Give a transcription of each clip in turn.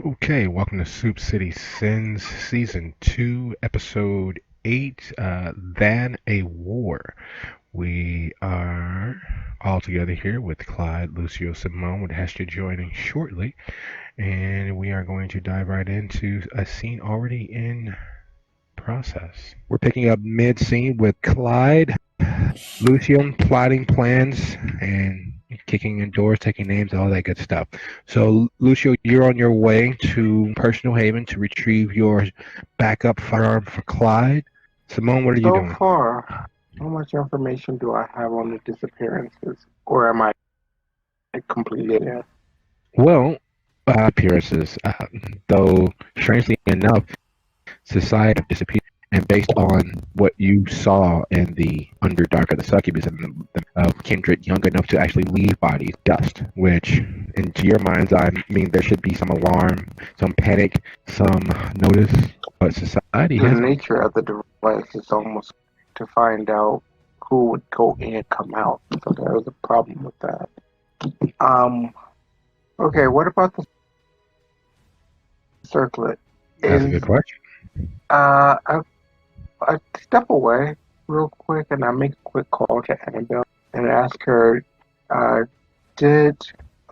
Okay, welcome to Soup City Sins, Season 2, Episode 8, Than a War. We are all together here with Clyde, Lucio, Simone, with Hester joining shortly, and we are going to dive right into a scene already in process. We're picking up mid-scene with Clyde, Lucio plotting plans, and kicking in doors, taking names, all that good stuff. So, Lucio, you're on your way to Personal Haven to retrieve your backup firearm for Clyde. Simone, what are you So doing? far, how much information do I have on the disappearances? Or am I completely in? Well, appearances, though strangely enough, society disappeared. And based on what you saw in the Underdark of the Succubus and the kindred young enough to actually leave bodies dust, which, into your mind's eye, mean there should be some alarm, some panic, some notice, but society The has. nature of the device is almost to find out who would go in and come out. So there was a problem with that. Um. Okay. What about the circlet? That's a good Is question. I step away real quick and I make a quick call to Annabelle and ask her, uh, did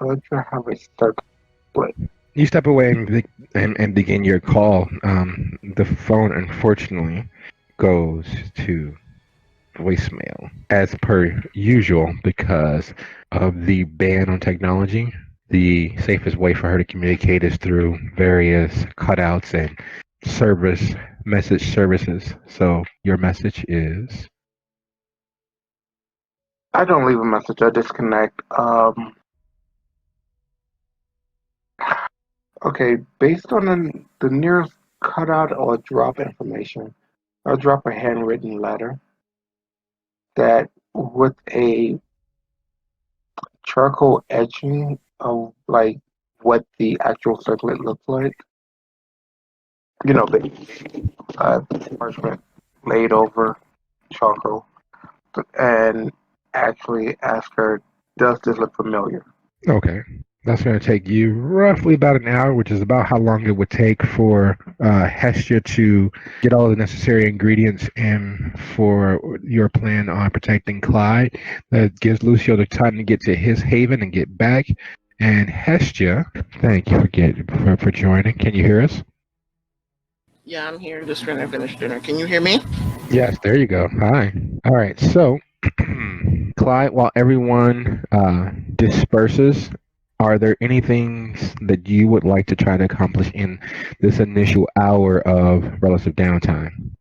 Electra have a circlet? You step away and begin your call. The phone, unfortunately, goes to voicemail as per usual because of the ban on technology. The safest way for her to communicate is through various cutouts and service message services. So your message is I don't leave a message. I disconnect. Okay, based on the nearest cutout or drop information, I'll drop a handwritten letter that with a charcoal etching of like what the actual circlet looks like. You know, the parchment laid over charcoal, and actually ask her, "Does this look familiar?" okay. That's going to take you roughly about an hour, which is about how long it would take for Hestia to get all the necessary ingredients in for your plan on protecting Clyde. That gives Lucio the time to get to his haven and get back. And Hestia, thank you for joining. Can you hear us? Yeah, I'm here. Just trying to finish dinner. Can you hear me? Yes, there you go. Hi. All right. So, Clyde, while everyone disperses, are there any things that you would like to try to accomplish in this initial hour of relative downtime?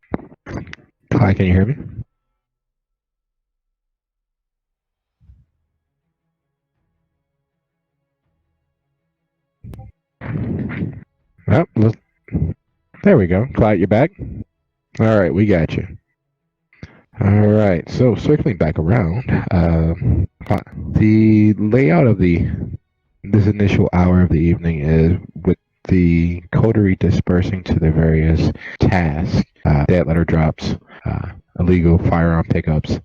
Clyde, can you hear me? Oh, there we go. Clyde, you're back? All right, we got you. All right, so circling back around, the layout of this initial hour of the evening is with the coterie dispersing to their various tasks, dead letter drops, illegal firearm pickups,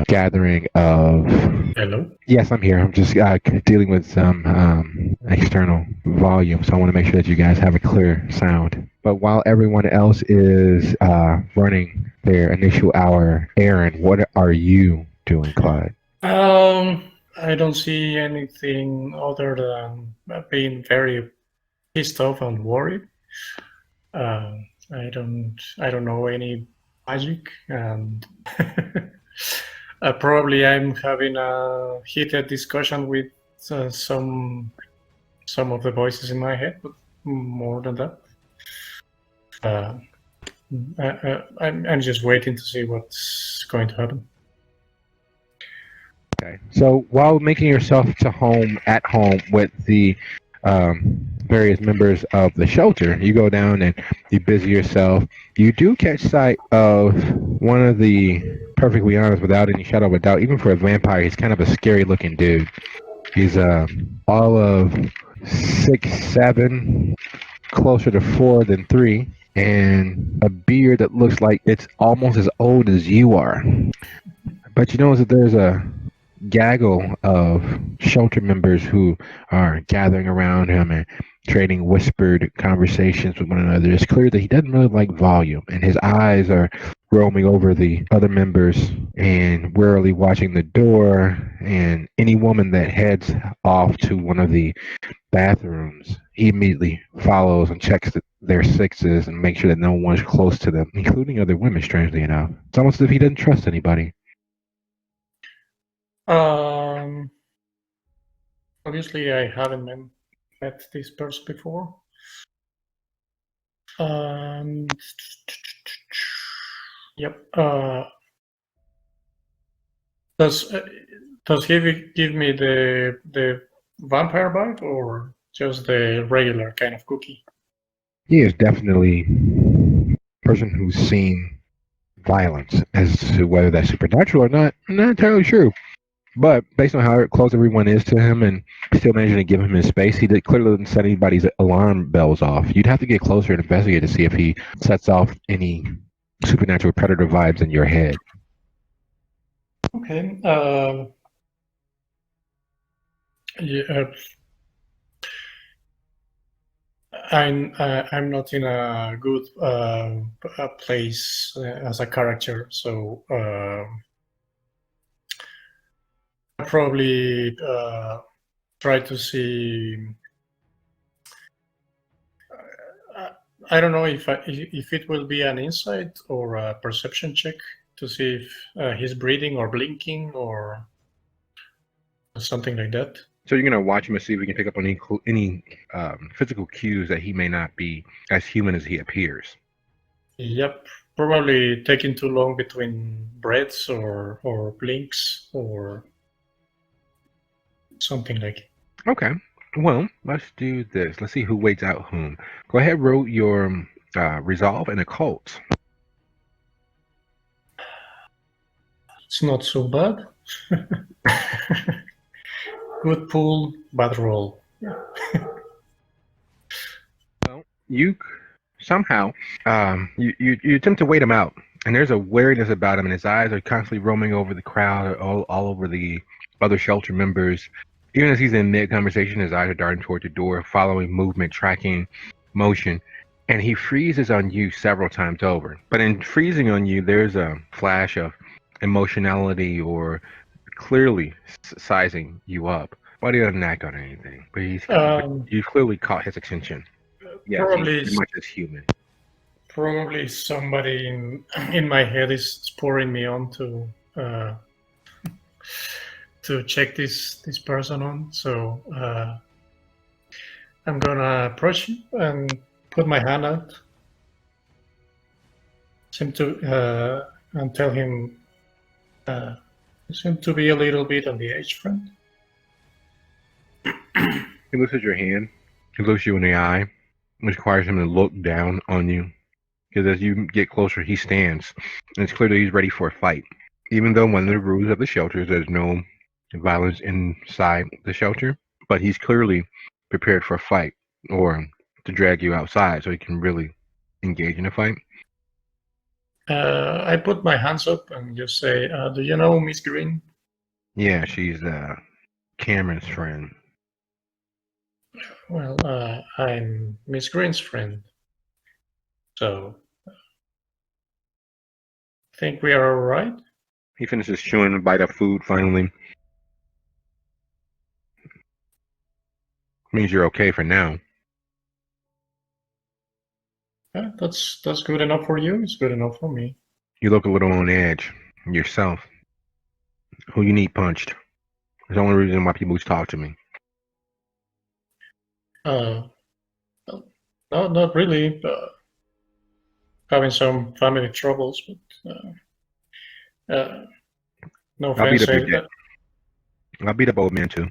gathering of. Hello? Yes, I'm here. I'm just dealing with some external volume, so I want to make sure that you guys have a clear sound. But while everyone else is running their initial hour errand, what are you doing, Clyde? I don't see anything other than being very pissed off and worried. I don't know any magic, and probably I'm having a heated discussion with some of the voices in my head, but more than that. I'm just waiting to see what's going to happen. Okay. So while making yourself at home with the various members of the shelter, you go down and you busy yourself. You do catch sight of one of the, perfectly honest, without any shadow of a doubt, even for a vampire, he's kind of a scary looking dude. He's all of 6'7", closer to 4 than 3, and a beard that looks like it's almost as old as you are. But you notice that there's a gaggle of shelter members who are gathering around him, and trading whispered conversations with one another. It's clear that he doesn't really like volume, and his eyes are roaming over the other members and warily watching the door and any woman that heads off to one of the bathrooms. He immediately follows and checks their sixes and makes sure that no one's close to them, including other women, strangely enough. It's almost as if he doesn't trust anybody. Obviously, I haven't met this person before. Yep. Does he give me the vampire vibe or just the regular kind of cookie? He is definitely a person who's seen violence. As to whether that's supernatural or not, I'm not entirely sure. But based on how close everyone is to him and still managing to give him his space, he clearly didn't set anybody's alarm bells off. You'd have to get closer and investigate to see if he sets off any supernatural predator vibes in your head. Okay. Yeah. I'm not in a good place as a character, so I probably try to see. I don't know if it will be an insight or a perception check to see if he's breathing or blinking or something like that. So you're gonna watch him and see if we can pick up on any physical cues that he may not be as human as he appears. Yep, probably taking too long between breaths or blinks or something like it. Okay. Well, let's do this. Let's see who waits out whom. Go ahead, roll your resolve and occult. It's not so bad. Good pull, bad roll. Well, you somehow you attempt to wait him out, and there's a wariness about him, and his eyes are constantly roaming over the crowd, all over the other shelter members. Even as he's in mid-conversation, his eyes are darting toward the door, following movement, tracking motion, and he freezes on you several times over. But in freezing on you, there's a flash of emotionality or clearly sizing you up. But he doesn't act on anything. But you clearly caught his attention. Yeah, probably he's much as human. Probably somebody in my head is pouring me on to check this person on. So I'm gonna approach him and put my hand out, and tell him seem to be a little bit on the edge, friend. He looks at your hand. He looks you in the eye, which requires him to look down on you. Because as you get closer, he stands, and it's clear that he's ready for a fight. Even though one of the rules of the shelter is there's no violence inside the shelter, but he's clearly prepared for a fight or to drag you outside so he can really engage in a fight. I put my hands up and just say, do you know Miss Green? Yeah, she's Cameron's friend. Well, I'm Miss Green's friend. So, think we are all right? He finishes chewing a bite of food finally. Means you're okay for now. Yeah, that's good enough for you. It's good enough for me. You look a little on edge yourself. Who you need punched? It's the only reason why people talk to me. No, not really. Having some family troubles, but no offense. I'll beat up old man too.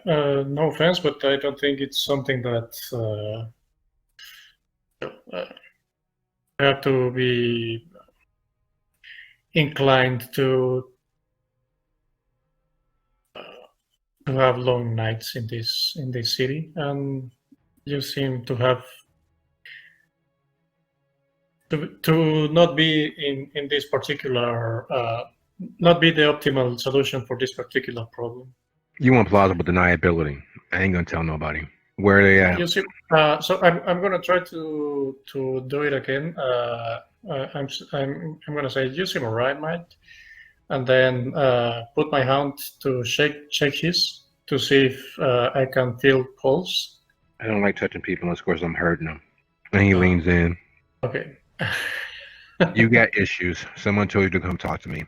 No offense, but I don't think it's something that I have to be inclined to have long nights in this city, and you seem to have to not be in this particular not be the optimal solution for this particular problem. You want plausible deniability. I ain't gonna tell nobody. Where they at? You see, so I'm gonna try to do it again. I'm gonna say use him right, Mike, and then put my hand to check his to see if I can feel pulse. I don't like touching people unless, of course, I'm hurting them. And he leans in. Okay. You got issues. Someone told you to come talk to me.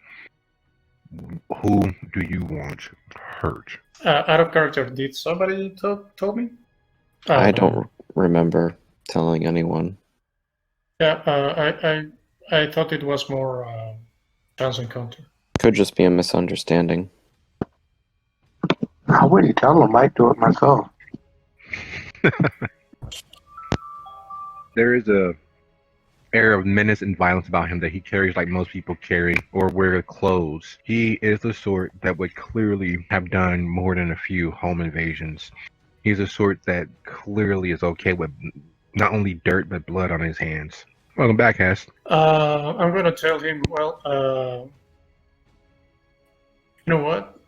Who do you want hurt? Out of character, did somebody told me? I don't remember telling anyone. Yeah, I thought it was more chance encounter. Could just be a misunderstanding. I wouldn't tell him. I'd do it myself. There is a air of menace and violence about him that he carries like most people carry or wear clothes. He is the sort that would clearly have done more than a few home invasions. He's the sort that clearly is okay with not only dirt but blood on his hands. Welcome back, Hess. I'm gonna tell him, well, you know what?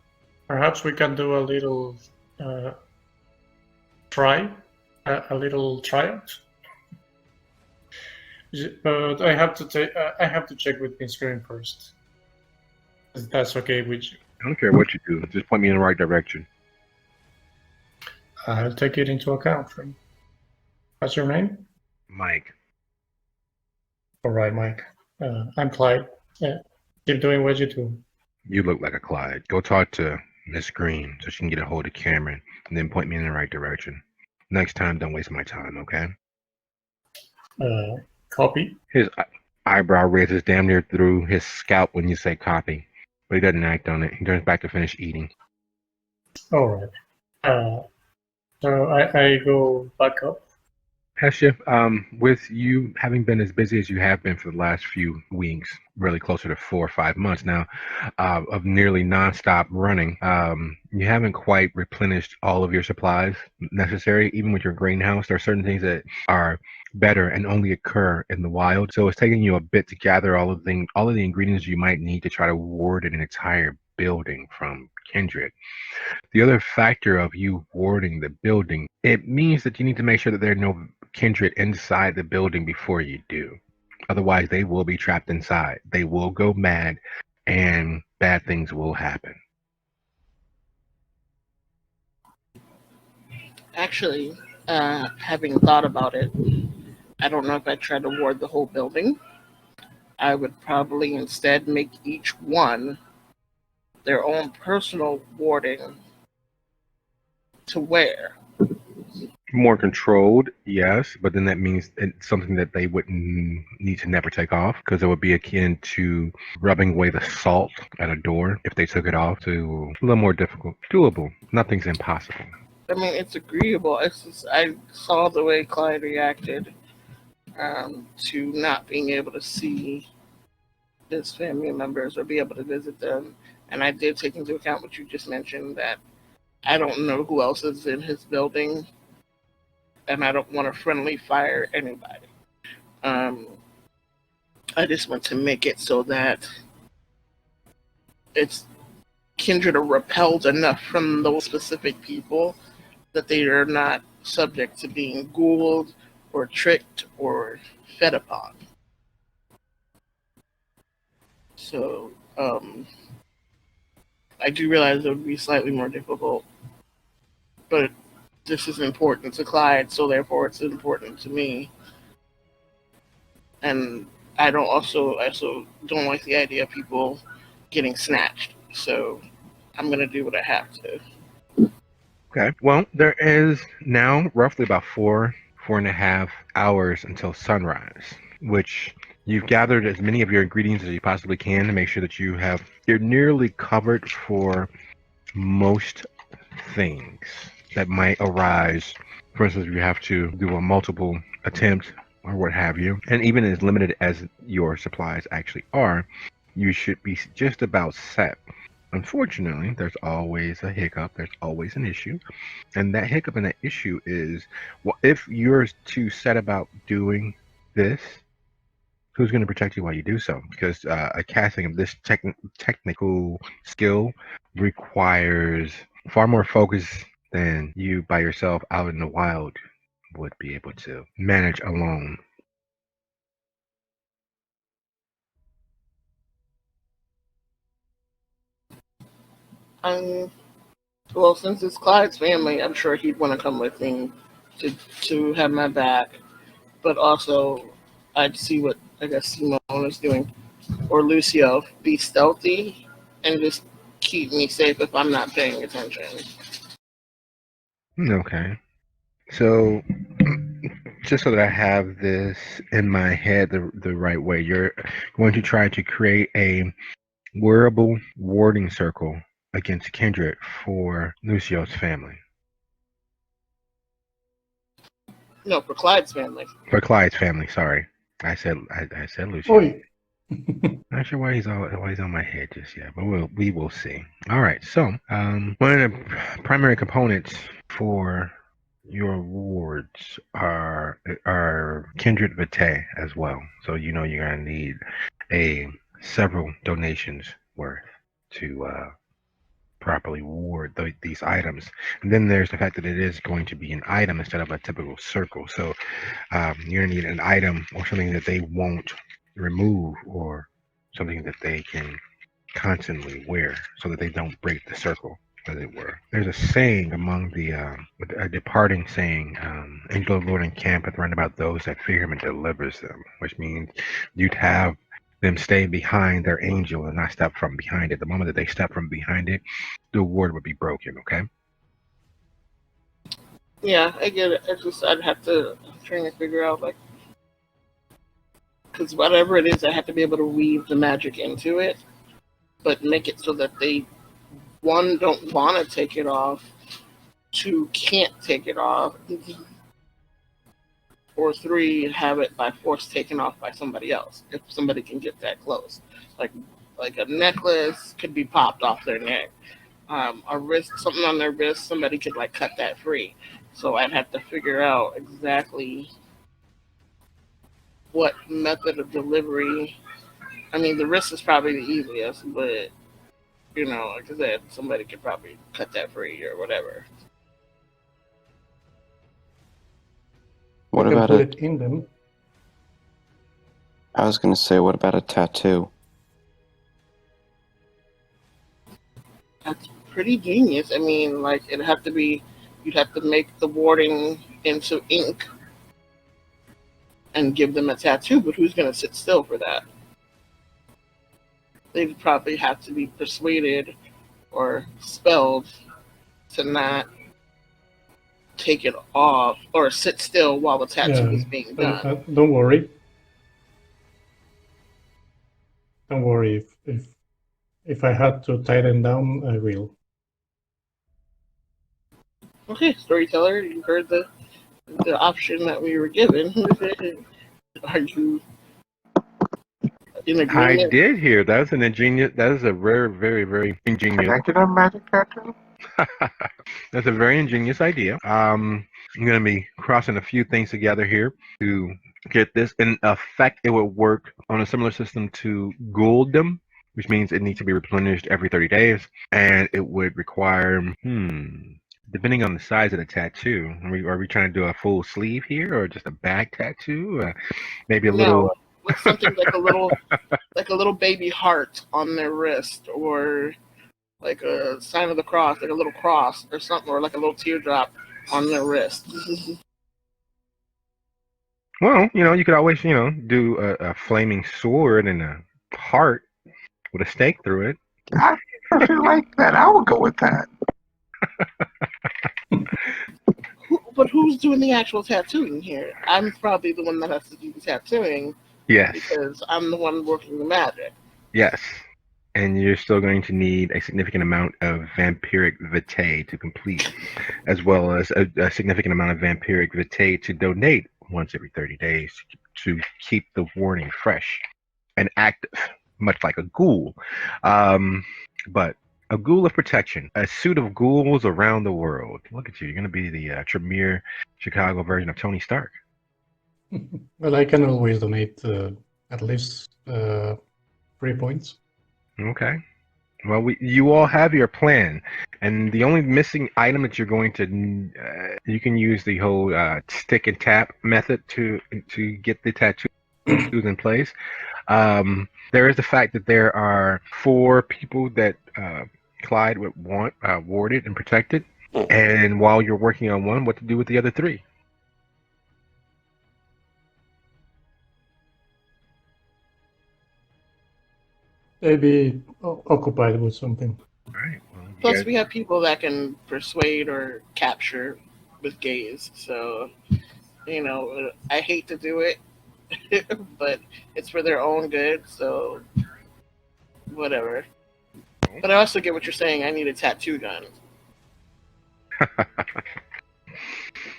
Perhaps we can do a little a little tryout. But I have to check with Miss Green first. If that's okay with you. I don't care what you do. Just point me in the right direction. I'll take it into account. What's your name? Mike. All right, Mike. I'm Clyde. Keep doing what you do. You look like a Clyde. Go talk to Miss Green so she can get a hold of Cameron and then point me in the right direction. Next time, don't waste my time, okay? Copy. His eyebrow raises damn near through his scalp when you say copy, but he doesn't act on it. He turns back to finish eating. All right. So I go back up. Hesha, with you having been as busy as you have been for the last few weeks, really closer to 4 or 5 months now, of nearly nonstop running, you haven't quite replenished all of your supplies necessary. Even with your greenhouse, there are certain things that are better and only occur in the wild. So it's taking you a bit to gather all of the ingredients you might need to try to ward an entire building from kindred. The other factor of you warding the building, it means that you need to make sure that there are no kindred inside the building before you do. Otherwise, they will be trapped inside. They will go mad, and bad things will happen. Actually, having thought about it, I don't know if I try to ward the whole building. I would probably instead make each one their own personal warding to wear. More controlled, yes, but then that means it's something that they wouldn't need to never take off, because it would be akin to rubbing away the salt at a door if they took it off. To a little more difficult. Doable. Nothing's impossible. I mean, it's agreeable. It's just, I saw the way Clyde reacted to not being able to see his family members or be able to visit them. And I did take into account what you just mentioned, that I don't know who else is in his building, and I don't want to friendly fire anybody. I just want to make it so that it's kindred are repelled enough from those specific people that they are not subject to being ghouled or tricked or fed upon. So I do realize it would be slightly more difficult, but this is important to Clyde, so therefore it's important to me. And I also don't like the idea of people getting snatched. So I'm gonna do what I have to. Okay. Well, there is now roughly about 4.5 hours until sunrise, which you've gathered as many of your ingredients as you possibly can to make sure that you're nearly covered for most things that might arise. For instance, if you have to do a multiple attempt or what have you, and even as limited as your supplies actually are, you should be just about set. Unfortunately, there's always a hiccup, there's always an issue, and that hiccup and that issue is, well, if you're to set about doing this, who's going to protect you while you do so? Because a casting of this technical skill requires far more focused than you by yourself out in the wild would be able to manage alone. Well, since it's Clyde's family, I'm sure he'd want to come with me to have my back. But also, I'd see what I guess Simone is doing, or Lucio, be stealthy and just keep me safe if I'm not paying attention. Okay. So, just so that I have this in my head the right way, you're going to try to create a wearable warding circle against Kindred for Lucio's family. No, for Clyde's family. For Clyde's family, sorry. I said Lucio. Oi. Not sure why he's on my head just yet, but we will see. All right, so one of the primary components for your rewards are kindred vitae as well. So you know you're gonna need several donations worth to properly ward these items. And then there's the fact that it is going to be an item instead of a typical circle. So you're gonna need an item or something that they won't remove, or something that they can constantly wear so that they don't break the circle, as it were. There's a saying among a departing saying, angel of the Lord encampeth round about those that fear him and delivers them, which means you'd have them stay behind their angel and not step from behind it. The moment that they step from behind it, the ward would be broken, okay? Yeah, I get it. I'm trying to figure out, like, because whatever it is, I have to be able to weave the magic into it, but make it so that they, one, don't want to take it off, two, can't take it off, or three, have it by force taken off by somebody else, if somebody can get that close. Like a necklace could be popped off their neck. A wrist, something on their wrist, somebody could like cut that free. So I'd have to figure out exactly what method of delivery. I mean, the wrist is probably the easiest, but you know, like I said, somebody could probably cut that free or whatever. What You can about put it? it in them. I was going to say, what about a tattoo? That's pretty genius. I mean, like you'd have to make the warding into ink and give them a tattoo, but who's going to sit still for that? They'd probably have to be persuaded or spelled to not take it off or sit still while the tattoo is being done. Don't worry. Don't worry. If I had to tie them down, I will. Okay, storyteller, you heard the option that we were given. Are you in agreement? I did hear that was that is a very, very, very ingenious. Can I get a magic tattoo? That's a very ingenious idea. I'm going to be crossing a few things together here to get this. In effect, it would work on a similar system to Gouldom, which means it needs to be replenished every 30 days, and it would require, depending on the size of the tattoo, are we trying to do a full sleeve here, or just a back tattoo? Maybe a little. With something like a little baby heart on their wrist, or like a sign of the cross, like a little cross or something, or like a little teardrop on their wrist. Well, you could always, do a flaming sword and a heart with a stake through it. I personally like that. I would go with that. But who's doing the actual tattooing here? I'm probably the one that has to do the tattooing. Yes. Because I'm the one working the magic. Yes. And you're still going to need a significant amount of vampiric vitae to complete, as well as a significant amount of vampiric vitae to donate once every 30 days to keep the warding fresh and active, much like a ghoul. But a ghoul of protection, a suit of ghouls around the world. Look at you. You're going to be the Tremere Chicago version of Tony Stark. Well, I can always donate at least 3 points. Okay. Well, you all have your plan, and the only missing item that you're going to you can use the whole stick and tap method to get the tattoos in place. There is the fact that there are 4 people that Clyde would want warded and protected, and while you're working on one, what to do with the other 3? Maybe occupied with something. All right. Well, Plus, we have people that can persuade or capture with gaze. So, I hate to do it, but it's for their own good. So, whatever. But I also get what you're saying. I need a tattoo gun.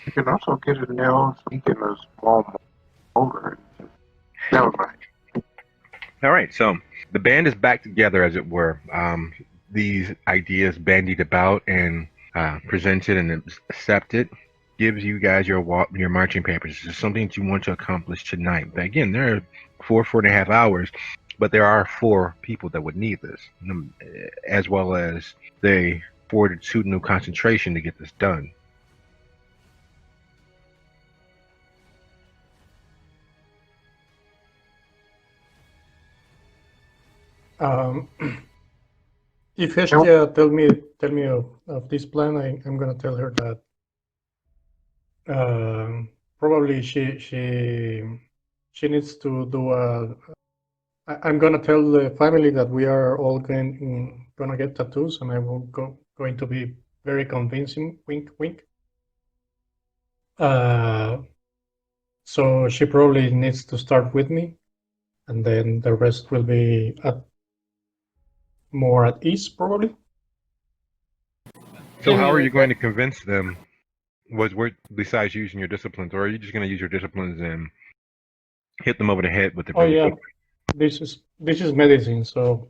You can also get a nail sneak in a small motor. Never mind. All right, so the band is back together, as it were. These ideas bandied about and presented and accepted gives you guys your marching papers. This is something that you want to accomplish tonight. But again, there are 4.5 hours, but there are 4 people that would need this, as well as they fortitude and concentration to get this done. If Hestia tell me of this plan, I'm gonna tell her that probably she needs to do a. I'm gonna tell the family that we are all gonna get tattoos, and I will going to be very convincing. Wink, wink. So she probably needs to start with me, and then the rest will be more at ease, probably. So how are you going to convince them? Besides using your disciplines, or are you just going to use your disciplines and hit them over the head with the? Oh yeah, this is medicine, so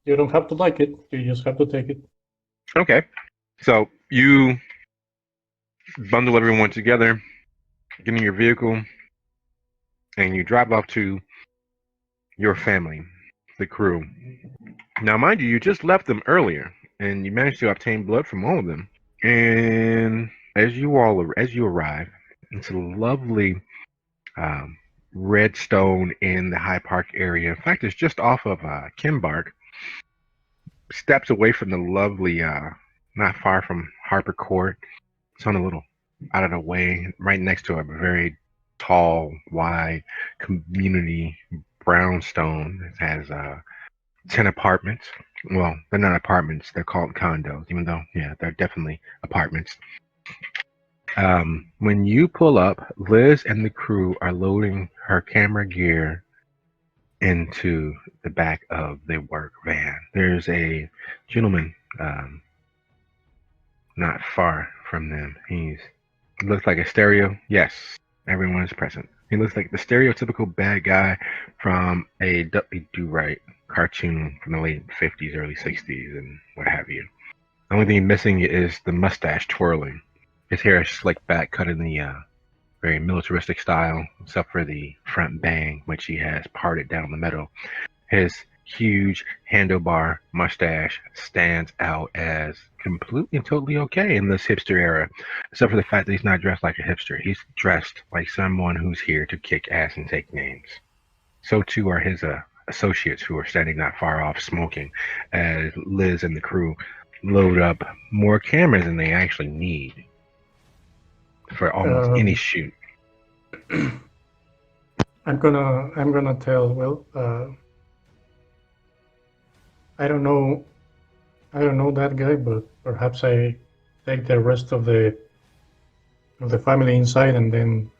you don't have to like it. You just have to take it. Okay, so you bundle everyone together, get in your vehicle, and you drive off to your family, the crew. Now, mind you just left them earlier, and you managed to obtain blood from all of them. And as you arrive, it's a lovely red stone in the High Park area. In fact, it's just off of Kimbark. Steps away from the lovely, not far from Harper Court. It's on a little out of the way, right next to a very tall, wide community brownstone. It has 10 apartments. Well, they're not apartments. They're called condos, even though, yeah, they're definitely apartments. When you pull up, Liz and the crew are loading her camera gear into the back of the work van. There's a gentleman not far from them. He looks like a stereo. Yes, everyone is present. He looks like the stereotypical bad guy from a Dudley Do-Right cartoon from the late 50s, early 60s, and what have you. The only thing missing is the mustache twirling. His hair is slicked back, cut in the very militaristic style, except for the front bang, which he has parted down the middle. His huge handlebar mustache stands out as completely and totally okay in this hipster era, except for the fact that he's not dressed like a hipster. He's dressed like someone who's here to kick ass and take names. So too are his associates, who are standing not far off smoking, as Liz and the crew load up more cameras than they actually need for almost any shoot. I'm gonna tell. Well, I don't know that guy, but perhaps I take the rest of the family inside, and then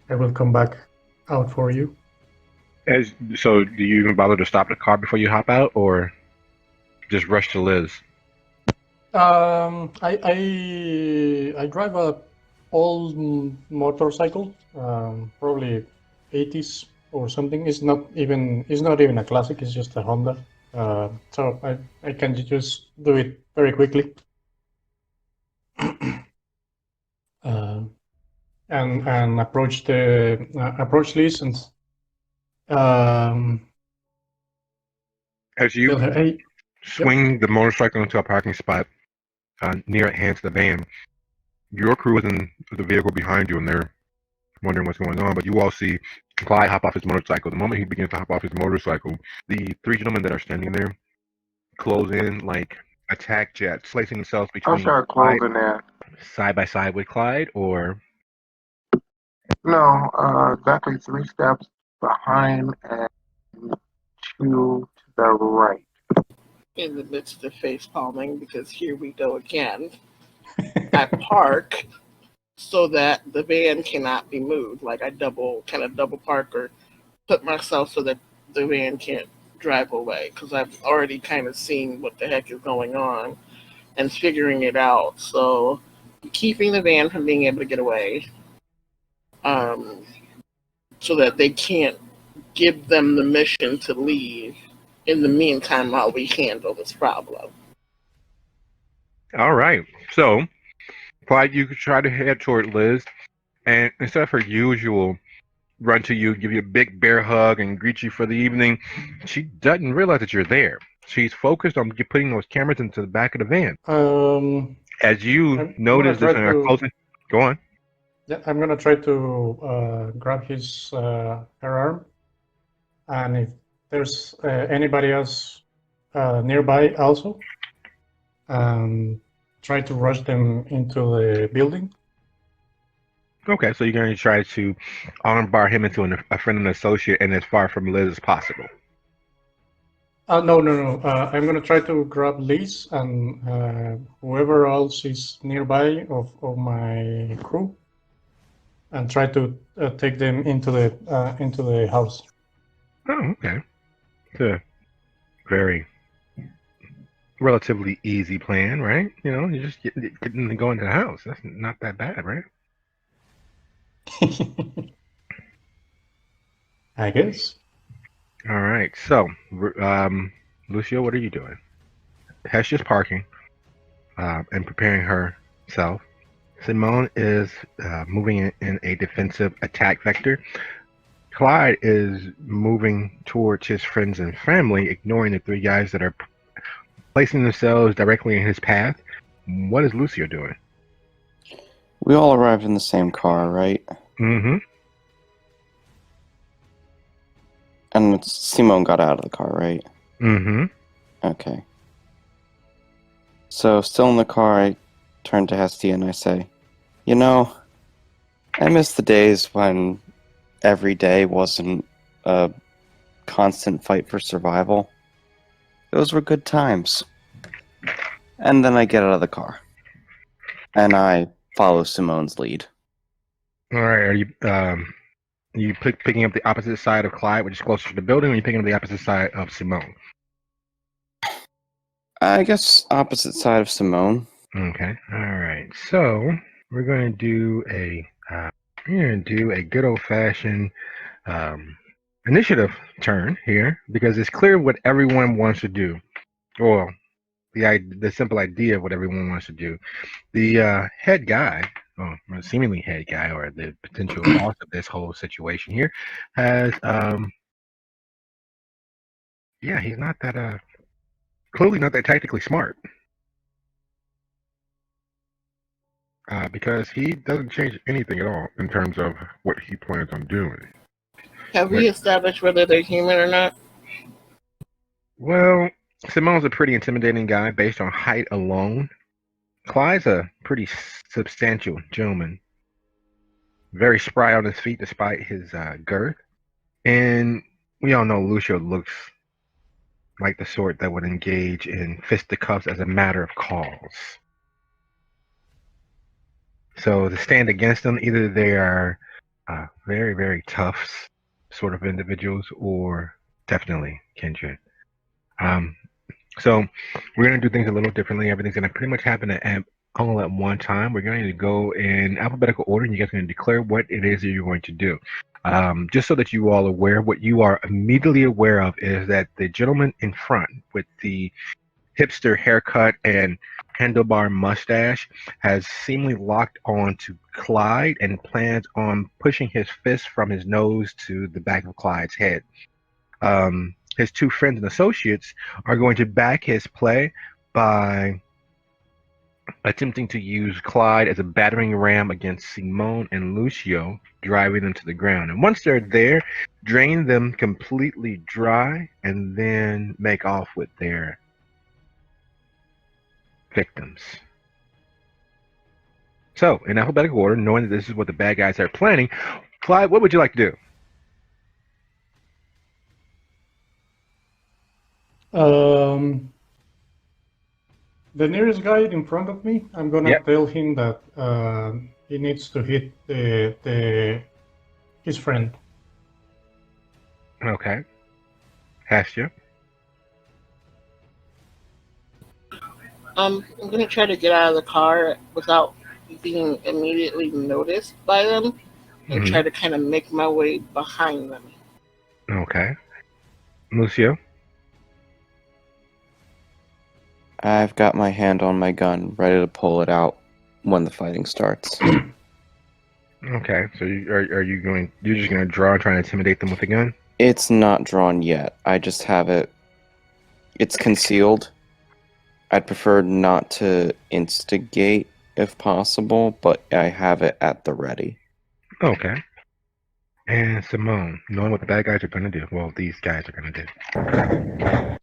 I will come back out for you. So, do you even bother to stop the car before you hop out, or just rush to Liz? I drive a old motorcycle, probably 80s or something. It's not even a classic. It's just a Honda. So I can just do it very quickly. And approach Liz and As you Hey, swing the motorcycle into a parking spot near at hand to the van, your crew is in the vehicle behind you, and they're wondering what's going on. But you all see Clyde hop off his motorcycle. The moment he begins to hop off his motorcycle, the three gentlemen that are standing there close in like attack jets, placing themselves I'll between start Clyde closing in. side by side with Clyde, or No, exactly 3 steps behind and 2 to the right. In the midst of face palming, because here we go again. I park so that the van cannot be moved. Like I double park or put myself so that the van can't drive away, because I've already kind of seen what the heck is going on and figuring it out. So keeping the van from being able to get away, so that they can't give them the mission to leave in the meantime while we handle this problem. all right. So Clyde, you could try to head toward Liz, and instead of her usual run to you, give you a big bear hug, and greet you for the evening, she doesn't realize that you're there. She's focused on putting those cameras into the back of the van. As you I'm notice gonna this try and are to. closing, go on. Yeah, I'm gonna try to grab her arm, and if there's anybody else nearby, also, try to rush them into the building. Okay, so you're going to try to armbar him into a friend and associate and as far from Liz as possible. No. I'm gonna try to grab Liz and whoever else is nearby of my crew, and try to take them into the house. Oh, okay. It's a very relatively easy plan, right? You know, you just get them to go into the house. That's not that bad, right? I guess. All right. So, Lucio, what are you doing? Hesh is parking and preparing herself. Simone is moving in a defensive attack vector. Clyde is moving towards his friends and family, ignoring the three guys that are placing themselves directly in his path. What is Lucio doing? We all arrived in the same car, right? Mm-hmm. And Simone got out of the car, right? Mm-hmm. Okay. So, still in the car, I turn to Hestia and I say, you know, I miss the days when every day wasn't a constant fight for survival. Those were good times. And then I get out of the car. And I follow Simone's lead. All right. Are you picking up the opposite side of Clyde, which is closer to the building, or are you picking up the opposite side of Simone? I guess opposite side of Simone. Okay. All right. So we're going to do a good old fashioned initiative turn here, because it's clear what everyone wants to do. Well, the simple idea of what everyone wants to do. The head guy, or seemingly head guy, or the potential boss of this whole situation here, has he's not that clearly not that tactically smart. Because he doesn't change anything at all in terms of what he plans on doing. Have we established whether they're human or not? Well, Simone's a pretty intimidating guy based on height alone. Clyde's a pretty substantial gentleman. Very spry on his feet despite his girth. And we all know Lucio looks like the sort that would engage in fisticuffs as a matter of cause. So to stand against them, either they are very, very tough sort of individuals, or definitely kindred. So we're going to do things a little differently. Everything's going to pretty much happen all at one time. We're going to go in alphabetical order, and you guys are going to declare what it is that you're going to do. Just so that you all are aware, what you are immediately aware of is that the gentleman in front with the hipster haircut and handlebar mustache has seemingly locked on to Clyde and plans on pushing his fist from his nose to the back of Clyde's head. his two friends and associates are going to back his play by attempting to use Clyde as a battering ram against Simone and Lucio, driving them to the ground. And once they're there, drain them completely dry and then make off with their victims. So, in alphabetical order, knowing that this is what the bad guys are planning, Clyde, what would you like to do? The nearest guy in front of me, I'm gonna Yep. tell him that he needs to hit his friend. Okay. Hestia. I'm gonna try to get out of the car without being immediately noticed by them, and try to kind of make my way behind them. Okay. Lucio. I've got my hand on my gun, ready to pull it out when the fighting starts. Okay. So are you going? You're just going to draw and try and intimidate them with a gun? It's not drawn yet. I just have it. It's concealed. I'd prefer not to instigate if possible, but I have it at the ready. Okay. And Simone, knowing what the bad guys are going to do, well, these guys are going to do.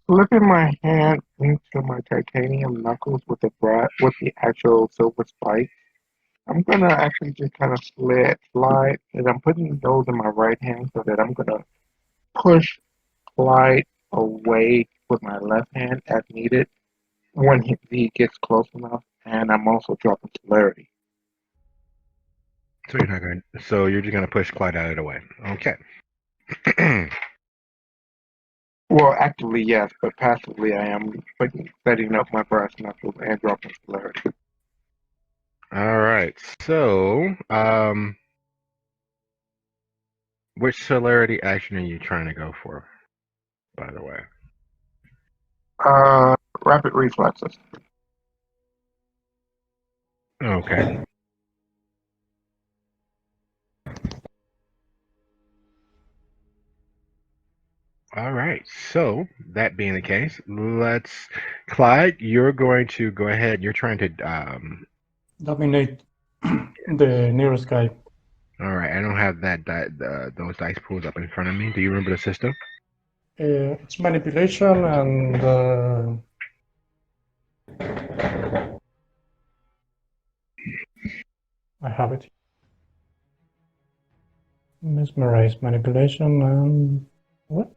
Slipping my hand into my titanium knuckles with the actual silver spike. I'm gonna actually just kind of slide, and I'm putting those in my right hand so that I'm gonna push Clyde away with my left hand as needed when he gets close enough, and I'm also dropping celerity. So you're not going. So you're just going to push Clyde out of the way. Okay. Well, actively yes, but passively I am setting up my brass knuckles and dropping celerity. All right. So, which celerity action are you trying to go for? By the way. Rapid reflexes. Okay. All right. So that being the case, Clyde, you're going to go ahead. You're trying to. Dominate the nearest guy. All right. I don't have those dice pools up in front of me. Do you remember the system? It's manipulation and I have it. Mesmerize, manipulation, and what?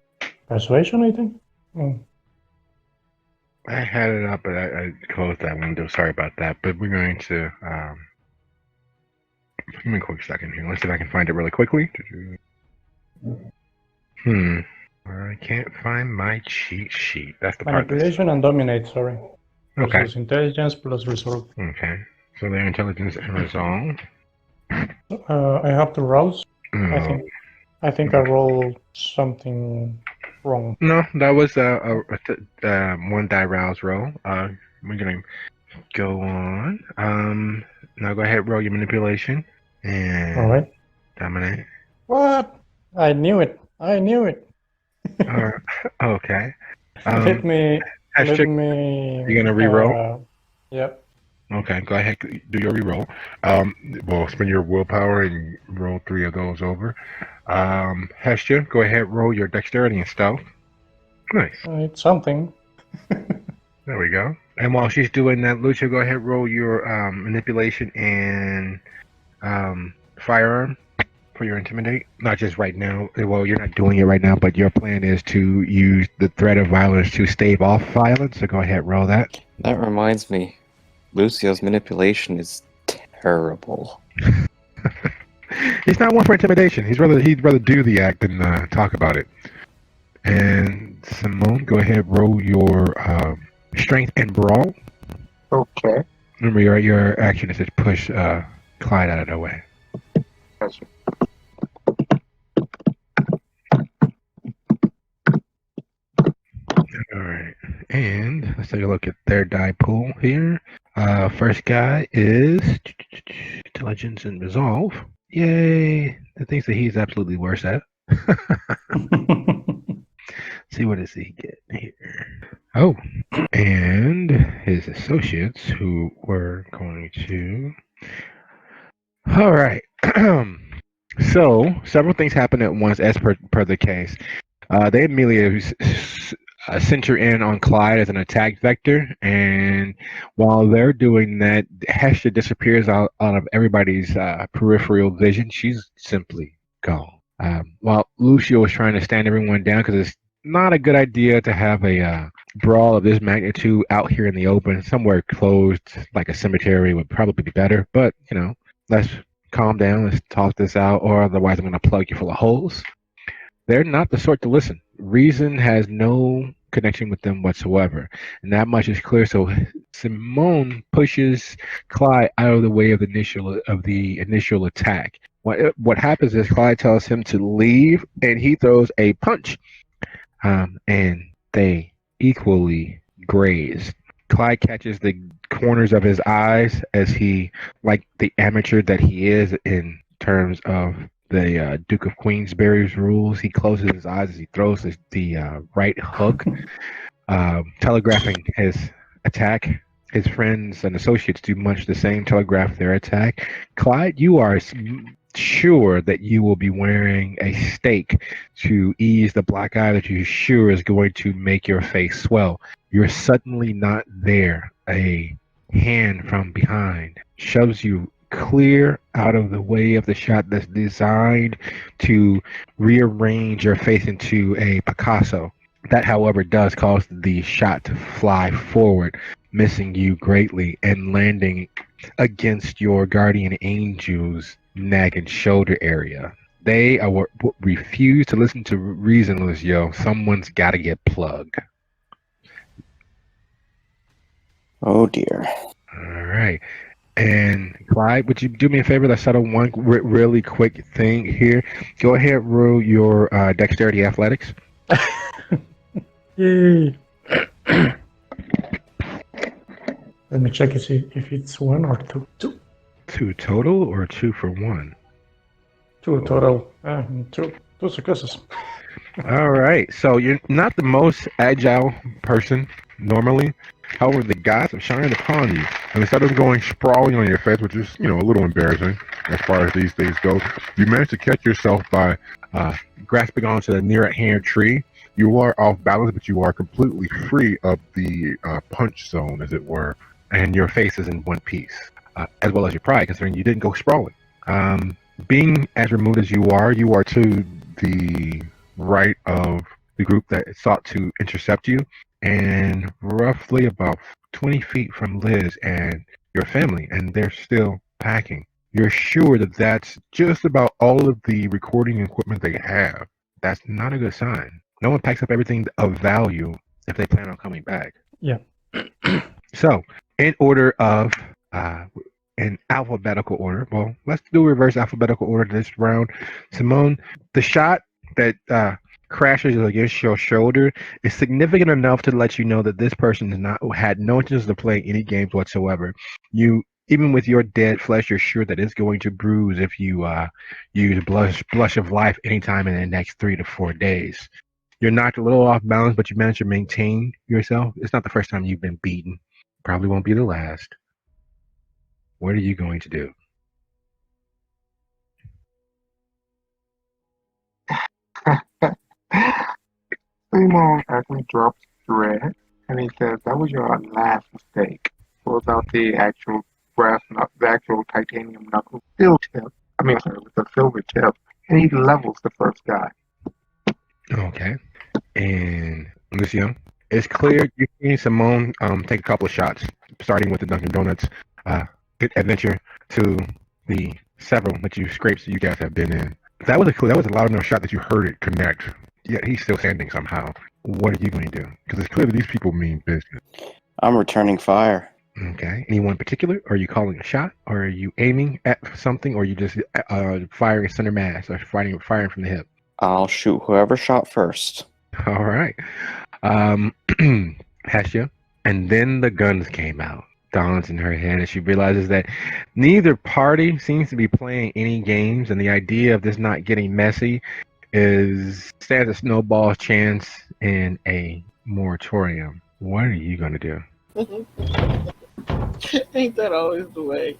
Persuasion, I think. Oh. I had it up, but I closed that window. Sorry about that. But we're going to. Give me a quick second here. Let's see if I can find it really quickly. I can't find my cheat sheet. That's the part. Manipulation and dominate. Sorry. Okay. Versus intelligence plus resolve. Okay. So their intelligence and resolve. I have to rouse. Oh. I think I rolled something wrong. No, that was one die rouse roll. We're gonna go on. Now go ahead, roll your manipulation and All right. dominate. What? I knew it. Okay. Let me. Hestia, you're gonna re-roll? Yep. Okay, go ahead, do your reroll. Well, spend your willpower and roll 3 of those over. Hestia, go ahead, roll your dexterity and stealth. Nice. It's something. There we go. And while she's doing that, Lucia, go ahead, roll your manipulation and firearm for your intimidate. Not just right now. Well, you're not doing it right now, but your plan is to use the threat of violence to stave off violence. So go ahead, roll that. That reminds me, Lucio's manipulation is terrible. He's not one for intimidation. He'd rather do the act than talk about it. And Simone, go ahead, roll your strength and brawl. Okay. Remember, your action is to push Clyde out of the way. Gotcha. All right, and let's take a look at their die pool here. First guy is intelligence and resolve. Yay! The things that he's absolutely worse at. See what does he get here? Oh, and his associates who were going to. All right. So several things happen at once, as per the case. They immediately center in on Clyde as an attack vector, and while they're doing that, Hestia disappears out of everybody's peripheral vision. She's simply gone. While Lucio was trying to stand everyone down because it's not a good idea to have a brawl of this magnitude out here in the open. Somewhere closed, like a cemetery, would probably be better. But let's calm down. Let's talk this out, or otherwise I'm going to plug you full of holes. They're not the sort to listen. Reason has no connection with them whatsoever, and that much is clear. So Simone pushes Clyde out of the way of the initial attack. What happens is Clyde tells him to leave, and he throws a punch, and they equally graze. Clyde catches the corners of his eyes as he, like the amateur that he is in terms of the Duke of Queensberry's rules, he closes his eyes as he throws the right hook, telegraphing his attack. His friends and associates do much the same, telegraph their attack. Clyde, you are sure that you will be wearing a stake to ease the black eye that you're sure is going to make your face swell. You're suddenly not there. A hand from behind shoves you clear out of the way of the shot that's designed to rearrange your face into a Picasso. That, however, does cause the shot to fly forward, missing you greatly and landing against your guardian angel's neck and shoulder area. They refuse to listen to reason, Lucio. Someone's got to get plugged. Oh dear. All right. And Clyde, would you do me a favor? Let's settle one really quick thing here. Go ahead, roll your dexterity athletics. Yay. Let me check and see if it's 1 or 2. 2. 2 total or 2 for 1? 2 total. 2 successes. All right. So you're not the most agile person normally. However, the gods have shined upon you. And instead of going sprawling on your face, which is, a little embarrassing as far as these things go, you managed to catch yourself by grasping onto the near at hand tree. You are off balance, but you are completely free of the punch zone, as it were. And your face is in one piece, as well as your pride, considering you didn't go sprawling. Being as removed as you are to the right of the group that sought to intercept you, and roughly about 20 feet from Liz and your family, and they're still packing. You're sure that that's just about all of the recording equipment they have. That's not a good sign. No one packs up everything of value if they plan on coming back. Yeah. So, in order of, in alphabetical order, well, let's do reverse alphabetical order this round. Simone, the shot that crashes against your shoulder is significant enough to let you know that this person had no intention of playing any games whatsoever. You, even with your dead flesh, you're sure that it's going to bruise if you use blush of life anytime in the next 3 to 4 days. You're knocked a little off balance, but you managed to maintain yourself. It's not the first time you've been beaten. Probably won't be the last. What are you going to do? Simon actually drops thread, and he says, "That was your last mistake." Pulls out the actual the actual titanium knuckle, with a silver tip, and he levels the first guy. Okay. And Lucio, it's clear you've seen Simone take a couple of shots, starting with the Dunkin' Donuts adventure to the several scrapes that you guys have been in. That was a loud enough shot that you heard it connect. Yet he's still standing somehow. What are you going to do? Because it's clear that these people mean business. I'm returning fire. Okay. Anyone in particular? Are you calling a shot? Or are you aiming at something? Or are you just firing center mass? Or firing from the hip? I'll shoot whoever shot first. All right. Hestia. And then the guns came out. Dawns in her head as she realizes that neither party seems to be playing any games, and the idea of this not getting messy stands a snowball chance in a moratorium. What are you gonna do? Ain't that always the way?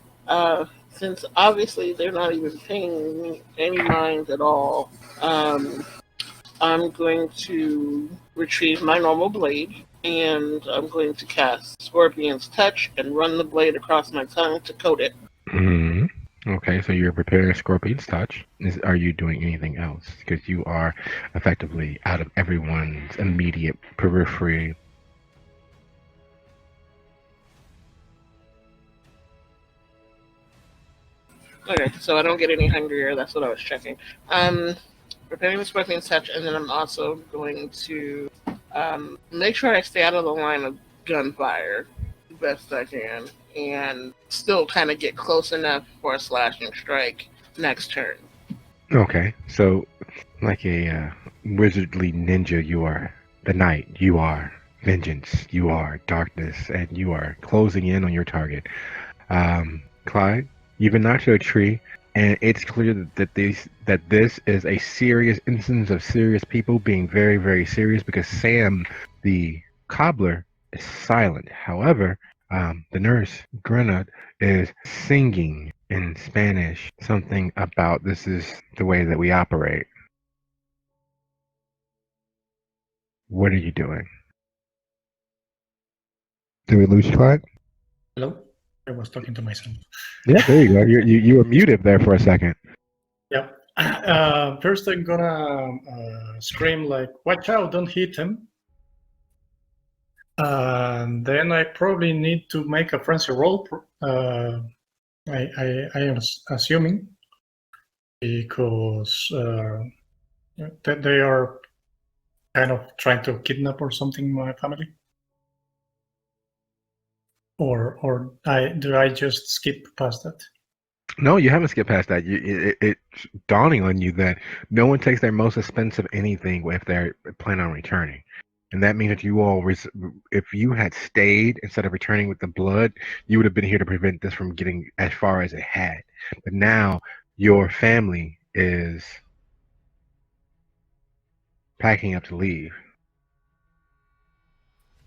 Since obviously they're not even paying me any mind at all, I'm going to retrieve my normal blade, and I'm going to cast Scorpion's Touch and run the blade across my tongue to coat it. Hmm. Okay, so you're preparing Scorpion's Touch. Are you doing anything else? Because you are effectively out of everyone's immediate periphery. Okay, so I don't get any hungrier. That's what I was checking. Preparing the Scorpion's Touch, and then I'm also going to make sure I stay out of the line of gunfire the best I can, and still kind of get close enough for a slashing strike next turn. Okay, so like a wizardly ninja, you are the night, you are vengeance, you are darkness, and you are closing in on your target. Clyde, you've been knocked to a tree, and it's clear that this is a serious instance of serious people being very, very serious, because Sam, the cobbler, is silent. However, the nurse, Grenade, is singing in Spanish something about this is the way that we operate. What are you doing? Did we lose you, Clyde? Hello? I was talking to myself. Yeah, there you go. You were muted there for a second. Yep. First, I'm gonna scream like, "Watch out! Don't hit him!" Then I probably need to make a frenzy roll. I am assuming because that they are kind of trying to kidnap or something my family. Or do I just skip past that? No, you haven't skipped past that. It's dawning on you that no one takes their most expensive anything if they're planning on returning. And that means that you all, if you had stayed instead of returning with the blood, you would have been here to prevent this from getting as far as it had. But now your family is packing up to leave.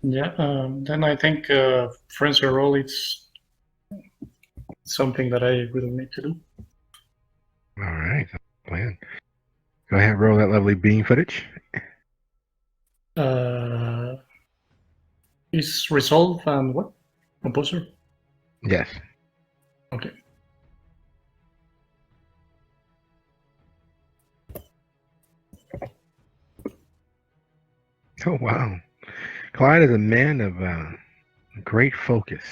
Yeah, then I think frenzy roll is something that I will need to do. All right, that's the plan. Go ahead and roll that lovely beam footage. Is resolve and what? Composer? Yes. Okay. Oh, wow. Clyde is a man of great focus.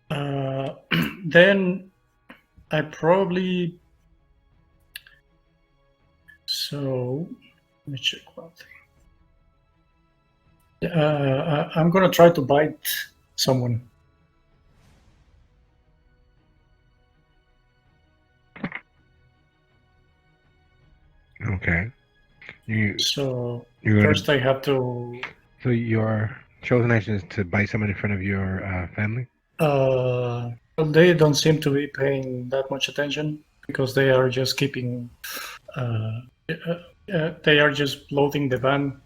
Then I probably... So, let me check one thing. I'm gonna try to bite someone. Okay. So you're first I have to... So your chosen action is to bite someone in front of your family? Well, they don't seem to be paying that much attention because they are just keeping... they are just loading the van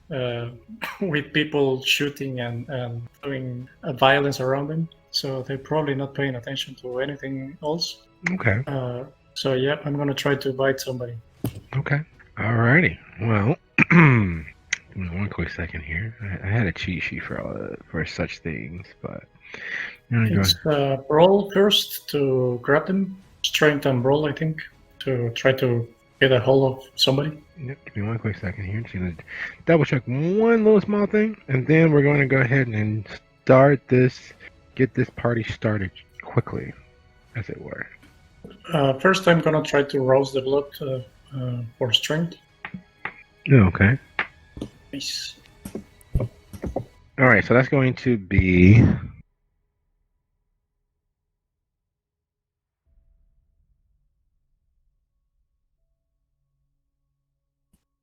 with people shooting and doing violence around them. So they're probably not paying attention to anything else. Okay. So yeah, I'm gonna try to bite somebody. Okay. Alrighty. Well, give me one quick second here. I had a cheat sheet for such things, but It's brawl first to grab them, strength and brawl, I think, to try to get a hold of somebody. Yep, give me one quick second here. Just gonna double check one little small thing, and then we're going to go ahead and get this party started quickly, as it were. First, I'm gonna try to rouse the blood for strength. Okay. Nice. All right, so that's going to be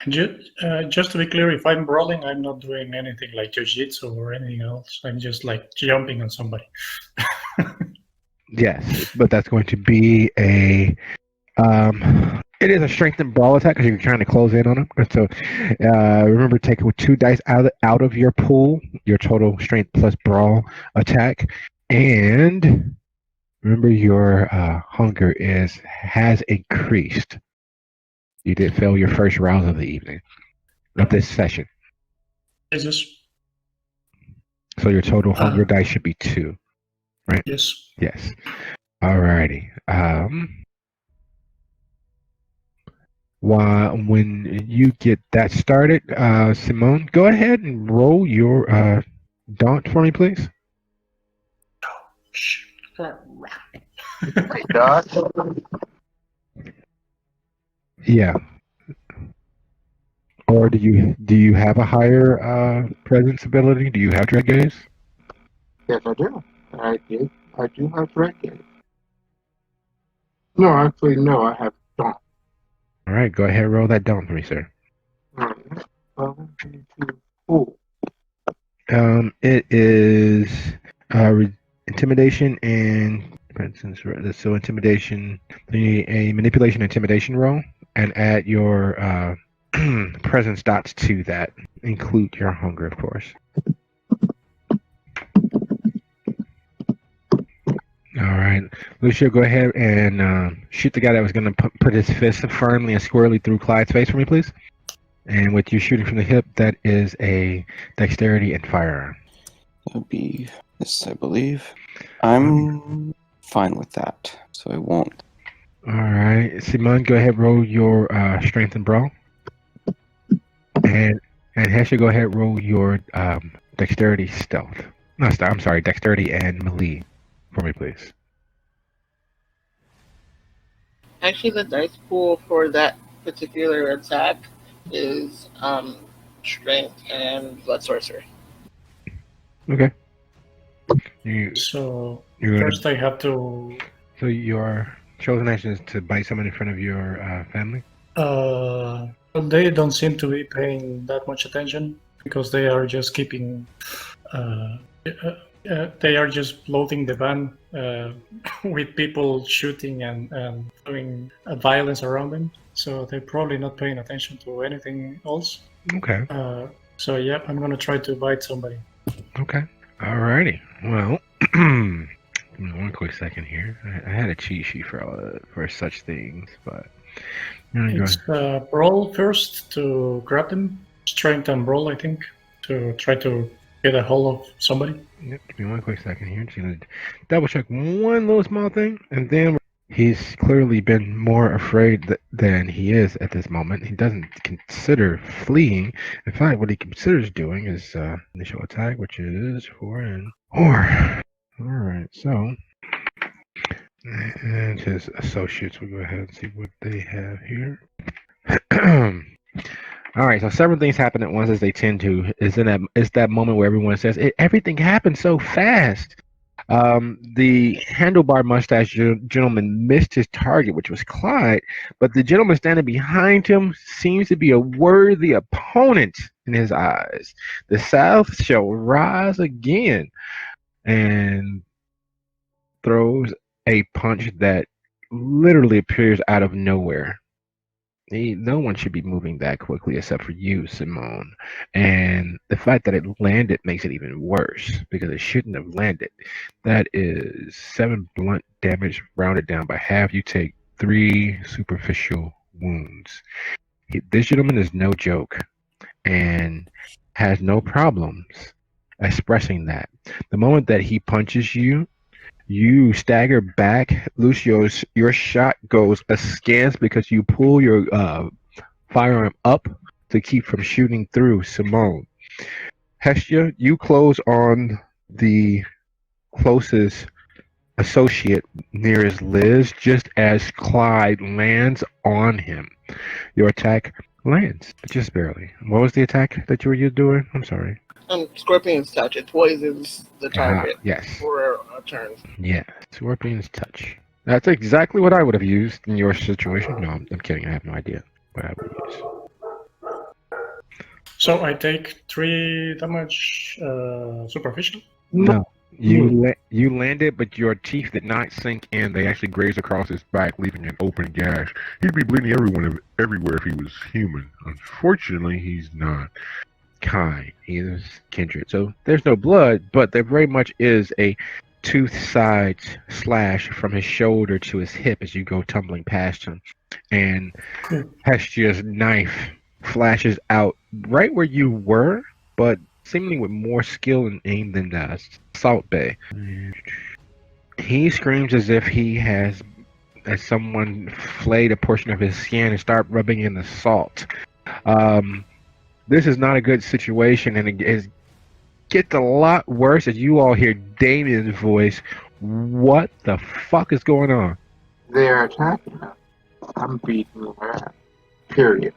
Just to be clear, if I'm brawling, I'm not doing anything like jiu-jitsu or anything else. I'm just like jumping on somebody. yes, but that's going to be a It is a strength and brawl attack because you're trying to close in on him. So remember, take 2 dice out of your pool, your total strength plus brawl attack, and remember your hunger has increased. You did fail your first rouse of the evening of this session, Jesus. so your total hunger dice should be 2. Yes. Yes. Alrighty. When you get that started, Simone, go ahead and roll your daunt for me, please. Hey, Doc. Yeah. Or do you have a higher presence ability? Do you have Dread Gaze? Yes, I do. I do have Dread Gaze. No, actually, no, I have Dawn. All right, go ahead and roll that daunt for me, sir. Cool. It is intimidation and presence. So intimidation. You need a manipulation intimidation roll, and add your presence dots to that. Include your hunger, of course. All right, Lucio, go ahead and shoot the guy that was going to put his fist firmly and squarely through Clyde's face for me, please. And with you shooting from the hip, that is a dexterity and firearm. That would be this, I believe. I'm fine with that, so I won't. All right, Simon, go ahead, roll your strength and brawl. And Hesha, go ahead, roll your dexterity stealth. No, I'm sorry, dexterity and melee for me, please. Actually, the dice pool for that particular attack is strength and blood sorcery. Okay. So You're gonna, first I have to. so your chosen action is to bite someone in front of your family? They don't seem to be paying that much attention because they are just keeping. They are just loading the van with people shooting and doing violence around them. So they're probably not paying attention to anything else. Okay. So yeah, I'm gonna try to bite somebody. Okay. Alrighty. Well, give me one quick second here. I had a cheat sheet for such things, but I'm gonna go It's brawl first to grab them. Strength and brawl, I think, to try to get a hold of somebody. Yep, give me one quick second here. Just gonna double check one little small thing, and then he's clearly been more afraid than he is at this moment. He doesn't consider fleeing. In fact, what he considers doing is initial attack, which is 4 and 4. All right, so and his associates. We'll go ahead and see what they have here. All right, so several things happen at once, as they tend to. It's that moment where everyone says everything happened so fast. The handlebar mustache gentleman missed his target, which was Clyde, but the gentleman standing behind him seems to be a worthy opponent in his eyes. The South shall rise again, and throws a punch that literally appears out of nowhere. No one should be moving that quickly except for you, Simone. And the fact that it landed makes it even worse because it shouldn't have landed. That is 7 blunt damage rounded down by half. You take 3 superficial wounds. This gentleman is no joke and has no problems expressing that. The moment that he punches you, you stagger back. Lucio's, your shot goes askance because you pull your firearm up to keep from shooting through Simone. Hestia, you close on the closest associate nearest Liz just as Clyde lands on him. Your attack lands, just barely. What was the attack that you were doing? I'm sorry. Scorpion's touch. It poisons the target Yes. for a turn. Yeah, Scorpion's touch. That's exactly what I would have used in your situation. No, I'm kidding. I have no idea what I would use. So I take 3 damage superficial. No, You landed, but your teeth did not sink in. They actually grazed across his back, leaving an open gash. He'd be bleeding everywhere if he was human. Unfortunately, he's not. Kind. He is kindred. So there's no blood, but there very much is a tooth-sized slash from his shoulder to his hip as you go tumbling past him. And Hestia's knife flashes out right where you were, but seemingly with more skill and aim than Salt Bay. He screams as if as someone flayed a portion of his skin and start rubbing in the salt. This is not a good situation, and it gets a lot worse as you all hear Damien's voice. What the fuck is going on? They're attacking us. I'm beating their ass. Period.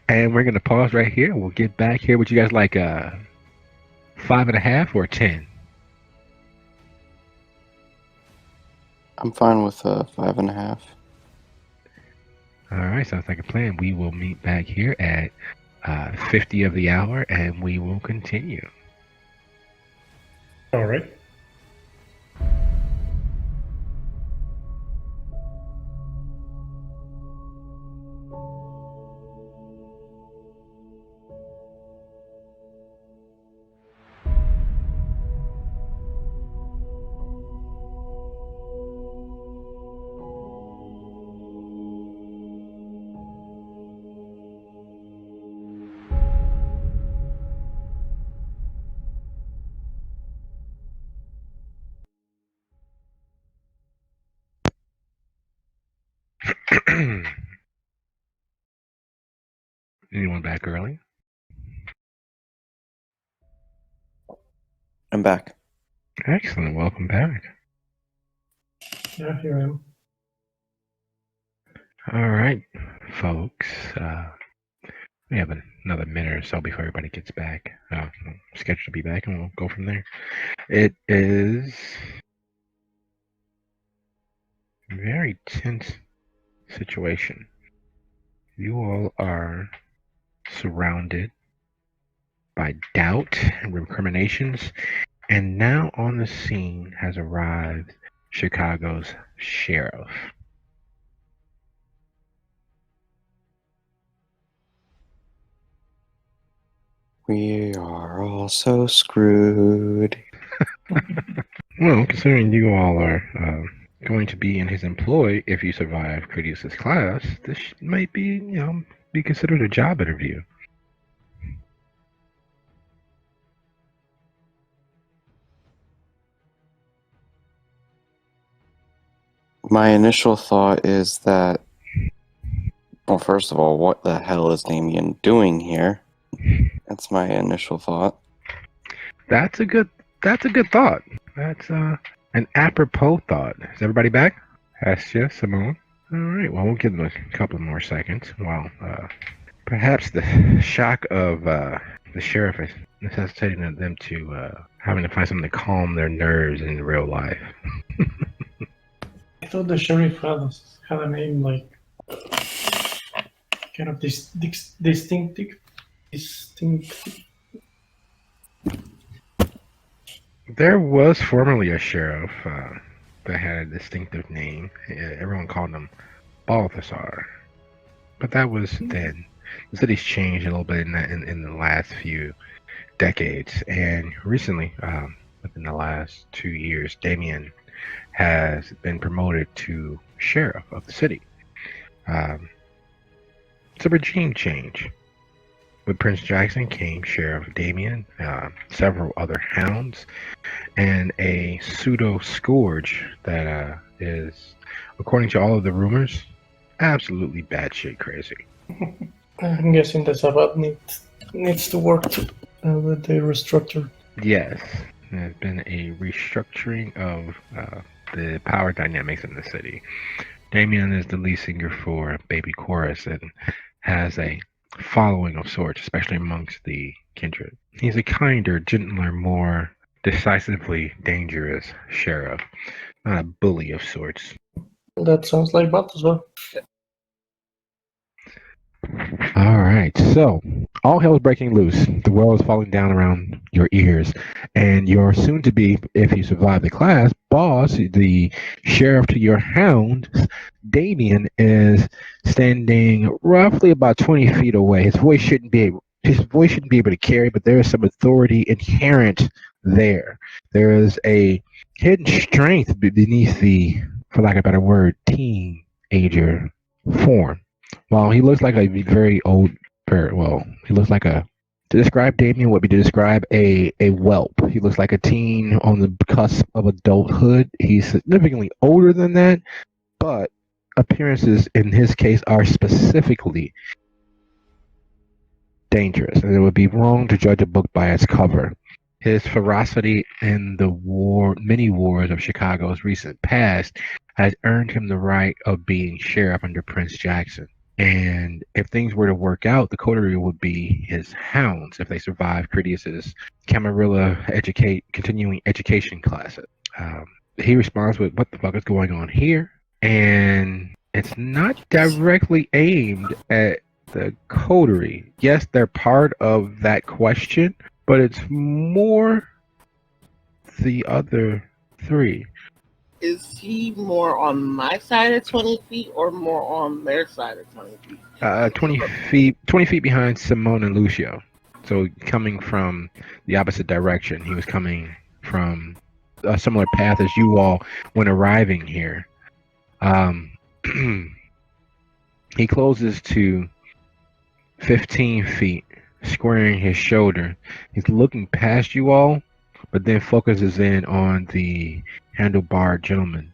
And we're going to pause right here. We'll get back here. Would you guys like a 5.5 or 10? I'm fine with 5.5. All right, sounds like a plan. We will meet back here at 50 of the hour, and we will continue. All right. Anyone back early? I'm back. Excellent. Welcome back. Yeah, here I am. All right, folks. We have another minute or so before everybody gets back. Scheduled to be back, and we'll go from there. It is a very tense situation. You all are surrounded by doubt and recriminations, and now on the scene has arrived Chicago's sheriff. We are all so screwed. Well, considering you all are going to be in his employ if you survive Critias's class, this might be, be considered a job interview. My initial thought is that, well, first of all, what the hell is Damien doing here? That's my initial thought. That's a good thought. That's an apropos thought. Is everybody back? Hestia, Simone. All right. Well, we'll give them a couple more seconds. While perhaps the shock of the sheriff is necessitating them to having to find something to calm their nerves in real life. I thought the sheriff had a name like kind of distinctive. There was formerly a sheriff that had a distinctive name. Everyone called him Balthasar, but that was then. The city's changed a little bit in the last few decades, and recently, within the last 2 years, Damien has been promoted to sheriff of the city. It's a regime change. With Prince Jackson came Sheriff Damien, several other hounds, and a pseudo scourge that is, according to all of the rumors, absolutely batshit crazy. I'm guessing that Sabat needs to work with the restructure. Yes, there's been a restructuring of the power dynamics in the city. Damien is the lead singer for Baby Chorus and has a following of sorts, especially amongst the kindred. He's a kinder, gentler, more decisively dangerous sheriff, not a bully of sorts. That sounds like Balthazar. All right, So, all hell is breaking loose. The world is falling down around your ears. And your soon to be, if you survive the class, boss, the sheriff to your hound, Damien, is standing roughly about 20 feet away. His voice shouldn't be able to carry, but there is some authority inherent there. There is a hidden strength beneath the, for lack of a better word, teenager form. While he looks like a very old, he looks like a, to describe Damien would be to describe a whelp. He looks like a teen on the cusp of adulthood. He's significantly older than that, but appearances in his case are specifically dangerous, and it would be wrong to judge a book by its cover. His ferocity in the many wars of Chicago's recent past has earned him the right of being sheriff under Prince Jackson. And if things were to work out, the coterie would be his hounds if they survive Critias's Camarilla continuing education classes. He responds with, "What the fuck is going on here?" And it's not directly aimed at the coterie. Yes, they're part of that question, but it's more the other three. Is he more on my side of 20 feet or more on their side of 20 feet? 20 feet behind Simone and Lucio. So coming from the opposite direction. He was coming from a similar path as you all when arriving here. He closes to 15 feet, squaring his shoulder. He's looking past you all, but then focuses in on the handlebar gentleman.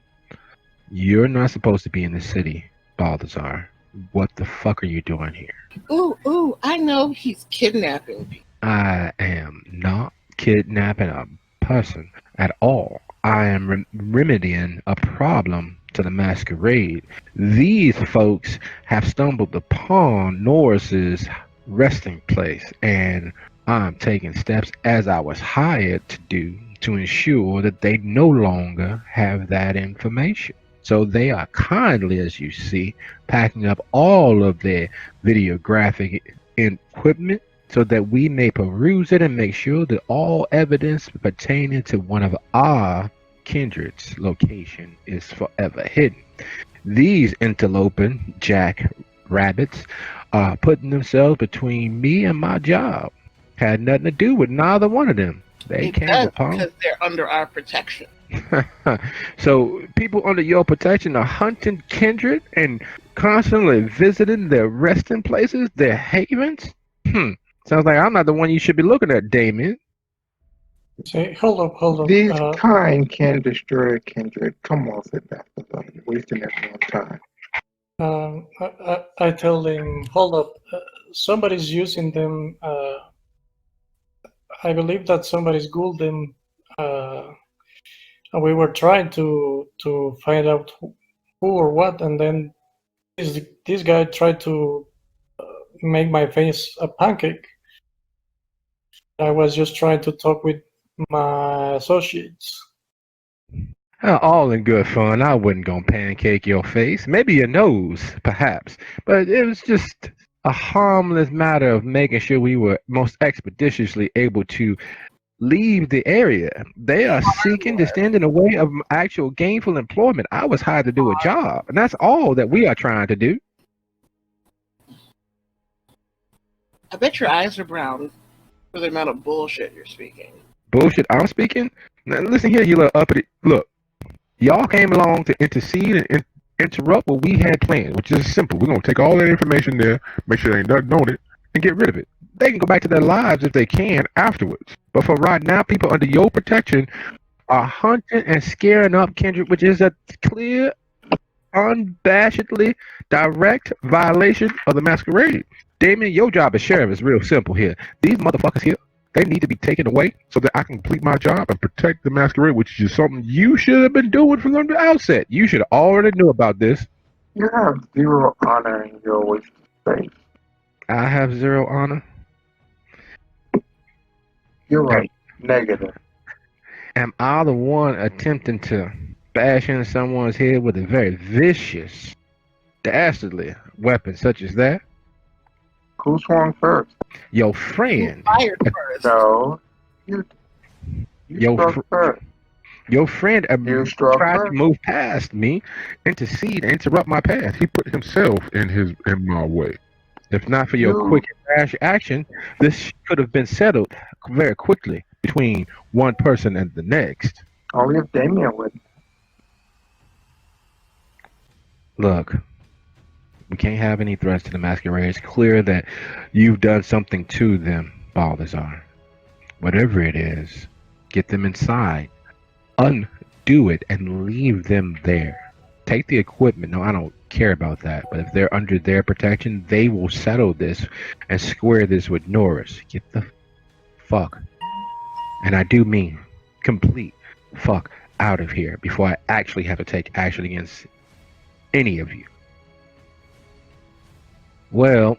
"You're not supposed to be in the city, Balthazar. What the fuck are you doing here?" Ooh, I know he's kidnapping people. "I am not kidnapping a person at all. I am remedying a problem to the masquerade. These folks have stumbled upon Norris's resting place, and I'm taking steps, as I was hired to do, to ensure that they no longer have that information. So they are kindly, as you see, packing up all of their videographic equipment so that we may peruse it and make sure that all evidence pertaining to one of our kindred's location is forever hidden. These interloping jackrabbits are putting themselves between me and my job. Had nothing to do with neither one of them. They It came does upon." because they're under our protection. So people under your protection are hunting kindred and constantly visiting their resting places, their havens? Sounds like I'm not the one you should be looking at, Damien. Say, hold up. These kind can destroy a kindred. Come off it, Balthazar. You're wasting everyone's time. I tell him, hold up, somebody's using them. I believe that somebody's ghouled them. We were trying to find out who or what, and then this guy tried to make my face a pancake. I was just trying to talk with my associates. All in good fun. I wasn't gonna pancake your face. Maybe your nose, perhaps. But it was just a harmless matter of making sure we were most expeditiously able to leave the area. They are seeking to stand in the way of actual gainful employment. I was hired to do a job, and that's all that we are trying to do. I bet your eyes are brown for the amount of bullshit you're speaking. Bullshit I'm speaking? Now listen here, you little uppity. Look, y'all came along to intercede and interrupt what we had planned, which is simple. We're going to take all that information there, make sure there ain't nothing on it, and get rid of it. They can go back to their lives if they can afterwards. But for right now, people under your protection are hunting and scaring up Kendrick, which is a clear, unabashedly direct violation of the masquerade. Damien, your job as sheriff is real simple here. These motherfuckers here, they need to be taken away so that I can complete my job and protect the masquerade, which is something you should have been doing from the outset. You should have already knew about this. You have zero honor in your waste of space. I have zero honor. You're right. Negative. Am I the one attempting to bash in someone's head with a very vicious, dastardly weapon such as that? Who swung first? Your Who friend. fired first? No. You Yo, struck first. Your friend You struck tried to first. move past me, intercede, and interrupt my path. He put himself in my way. If not for your You quick and rash action, this could have been settled very quickly between one person and the next. only if Damien would. Look, we can't have any threats to the Masquerade. It's clear that you've done something to them, Balthazar. Whatever it is, get them inside. Undo it and leave them there. Take the equipment. No, I don't care about that. But if they're under their protection, they will settle this and square this with Norris. Get the fuck, and I do mean complete fuck, out of here before I actually have to take action against any of you. Well,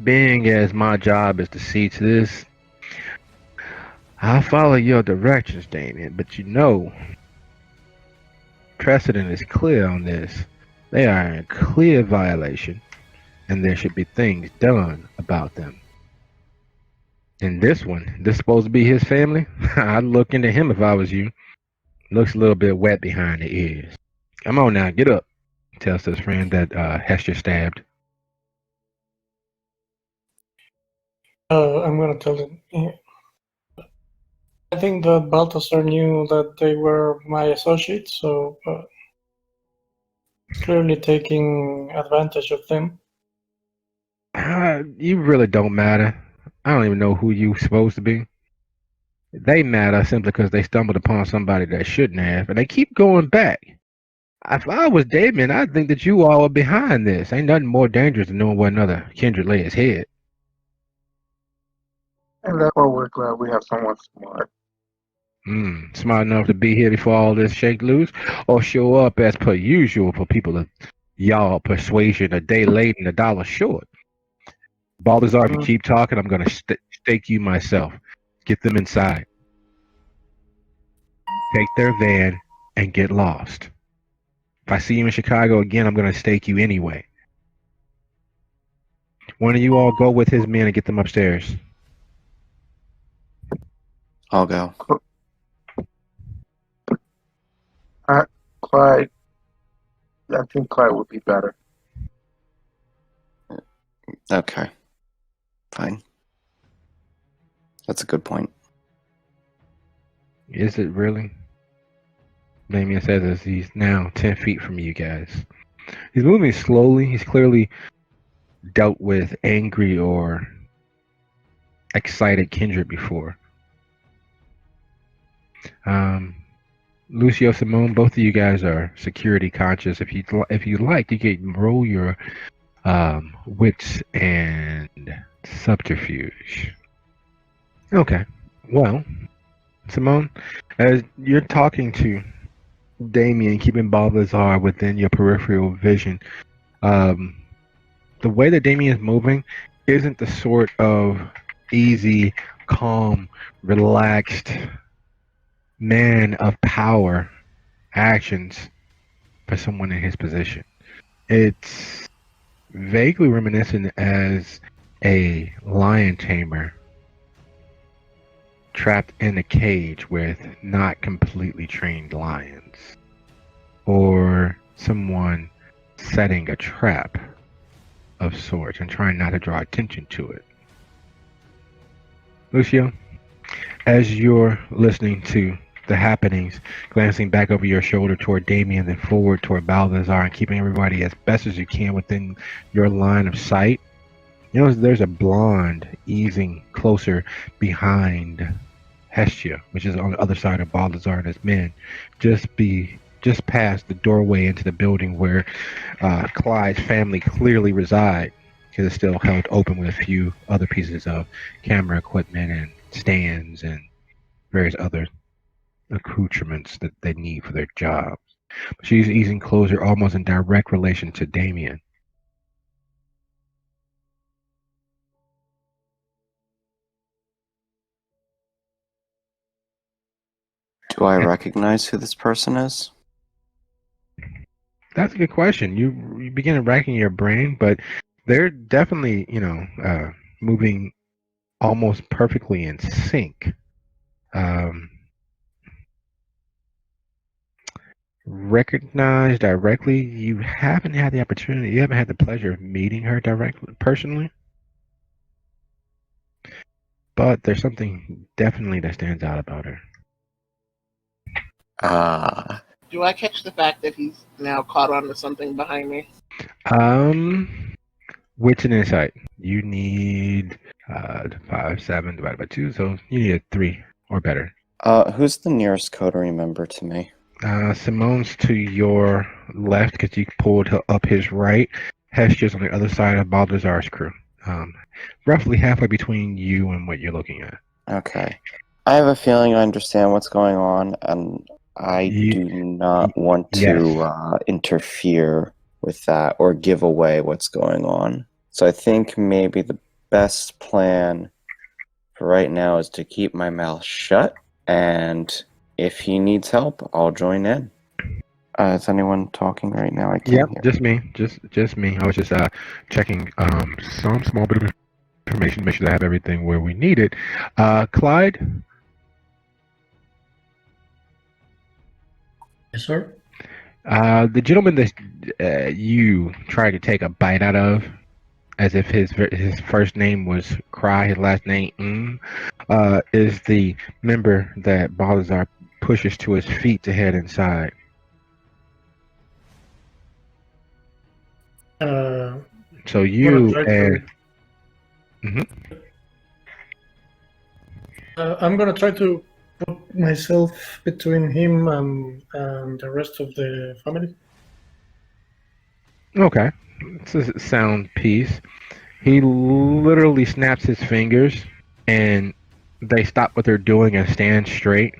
being as my job is to see to this, I'll follow your directions, Damien, but you know, precedent is clear on this. They are in clear violation, and there should be things done about them. And this one, this supposed to be his family? I'd look into him if I was you. Looks a little bit wet behind the ears. Come on now, get up, tells his friend that Hester stabbed. I'm gonna tell him. I think that Balthasar knew that they were my associates, so clearly taking advantage of them. You really don't matter. I don't even know who you supposed to be. They matter simply because they stumbled upon somebody that shouldn't have, and they keep going back. If I was Damien, I'd think that you all are behind this. Ain't nothing more dangerous than knowing where another kindred lay his head. And that's why we're glad we have someone smart. Smart enough to be here before all this shake loose, or show up as per usual for people of y'all persuasion a day late and $1 short. Balthazar, if you keep talking, I'm gonna stake you myself. Get them inside. Take their van and get lost. If I see you in Chicago again, I'm gonna stake you anyway. One of you all go with his men and get them upstairs. I'll go. Clyde. I think Clyde would be better. Okay. Fine. That's a good point. Is it really? Damien says as he's now 10 feet from you guys. He's moving slowly. He's clearly dealt with angry or excited kindred before. Lucio, Simone, both of you guys are security conscious. If you like, you can roll your wits and subterfuge. Okay. Well, Simone, as you're talking to Damien, keeping Balthazar within your peripheral vision, the way that Damien is moving isn't the sort of easy, calm, relaxed man of power actions for someone in his position. It's vaguely reminiscent as a lion tamer trapped in a cage with not completely trained lions, or someone setting a trap of sorts and trying not to draw attention to it. Lucio, as you're listening to the happenings, glancing back over your shoulder toward Damien, then forward toward Balthazar, and keeping everybody as best as you can within your line of sight, you know there's a blonde easing closer behind Hestia, which is on the other side of Balthazar and his men, just past the doorway into the building where Clyde's family clearly reside, because it's still held open with a few other pieces of camera equipment and stands and various other accoutrements that they need for their jobs. But she's easing closer, almost in direct relation to Damien. Do I recognize who this person is? That's a good question. You begin racking your brain, but they're definitely, moving almost perfectly in sync. Um, Recognized directly, you haven't had the opportunity, you haven't had the pleasure of meeting her directly, personally, but there's something definitely that stands out about her. Ah, Do I catch the fact that he's now caught on to something behind me? Wits and insight. You need 7 divided by 2, so you need a 3 or better. who's the nearest coterie member to me? Simone's to your left because you pulled up his right. Hester's on the other side of Balthazar's crew. Roughly halfway between you and what you're looking at. Okay. I have a feeling I understand what's going on, and I You- do not want to yes. interfere with that or give away what's going on. So I think maybe the best plan for right now is to keep my mouth shut, and if he needs help, I'll join in. Is anyone talking right now? I can't hear. Just me. Just me. I was just checking some small bit of information to make sure I have everything where we need it. Clyde, Yes, sir. the gentleman that you tried to take a bite out of, as if his first name was Cry, his last name is the member that Balthazar pushes to his feet to head inside. Uh, So I'm gonna you try and I'm gonna try to put myself between him and the rest of the family. okay, it's a sound piece. He literally snaps his fingers, and they stop what they're doing and stand straight.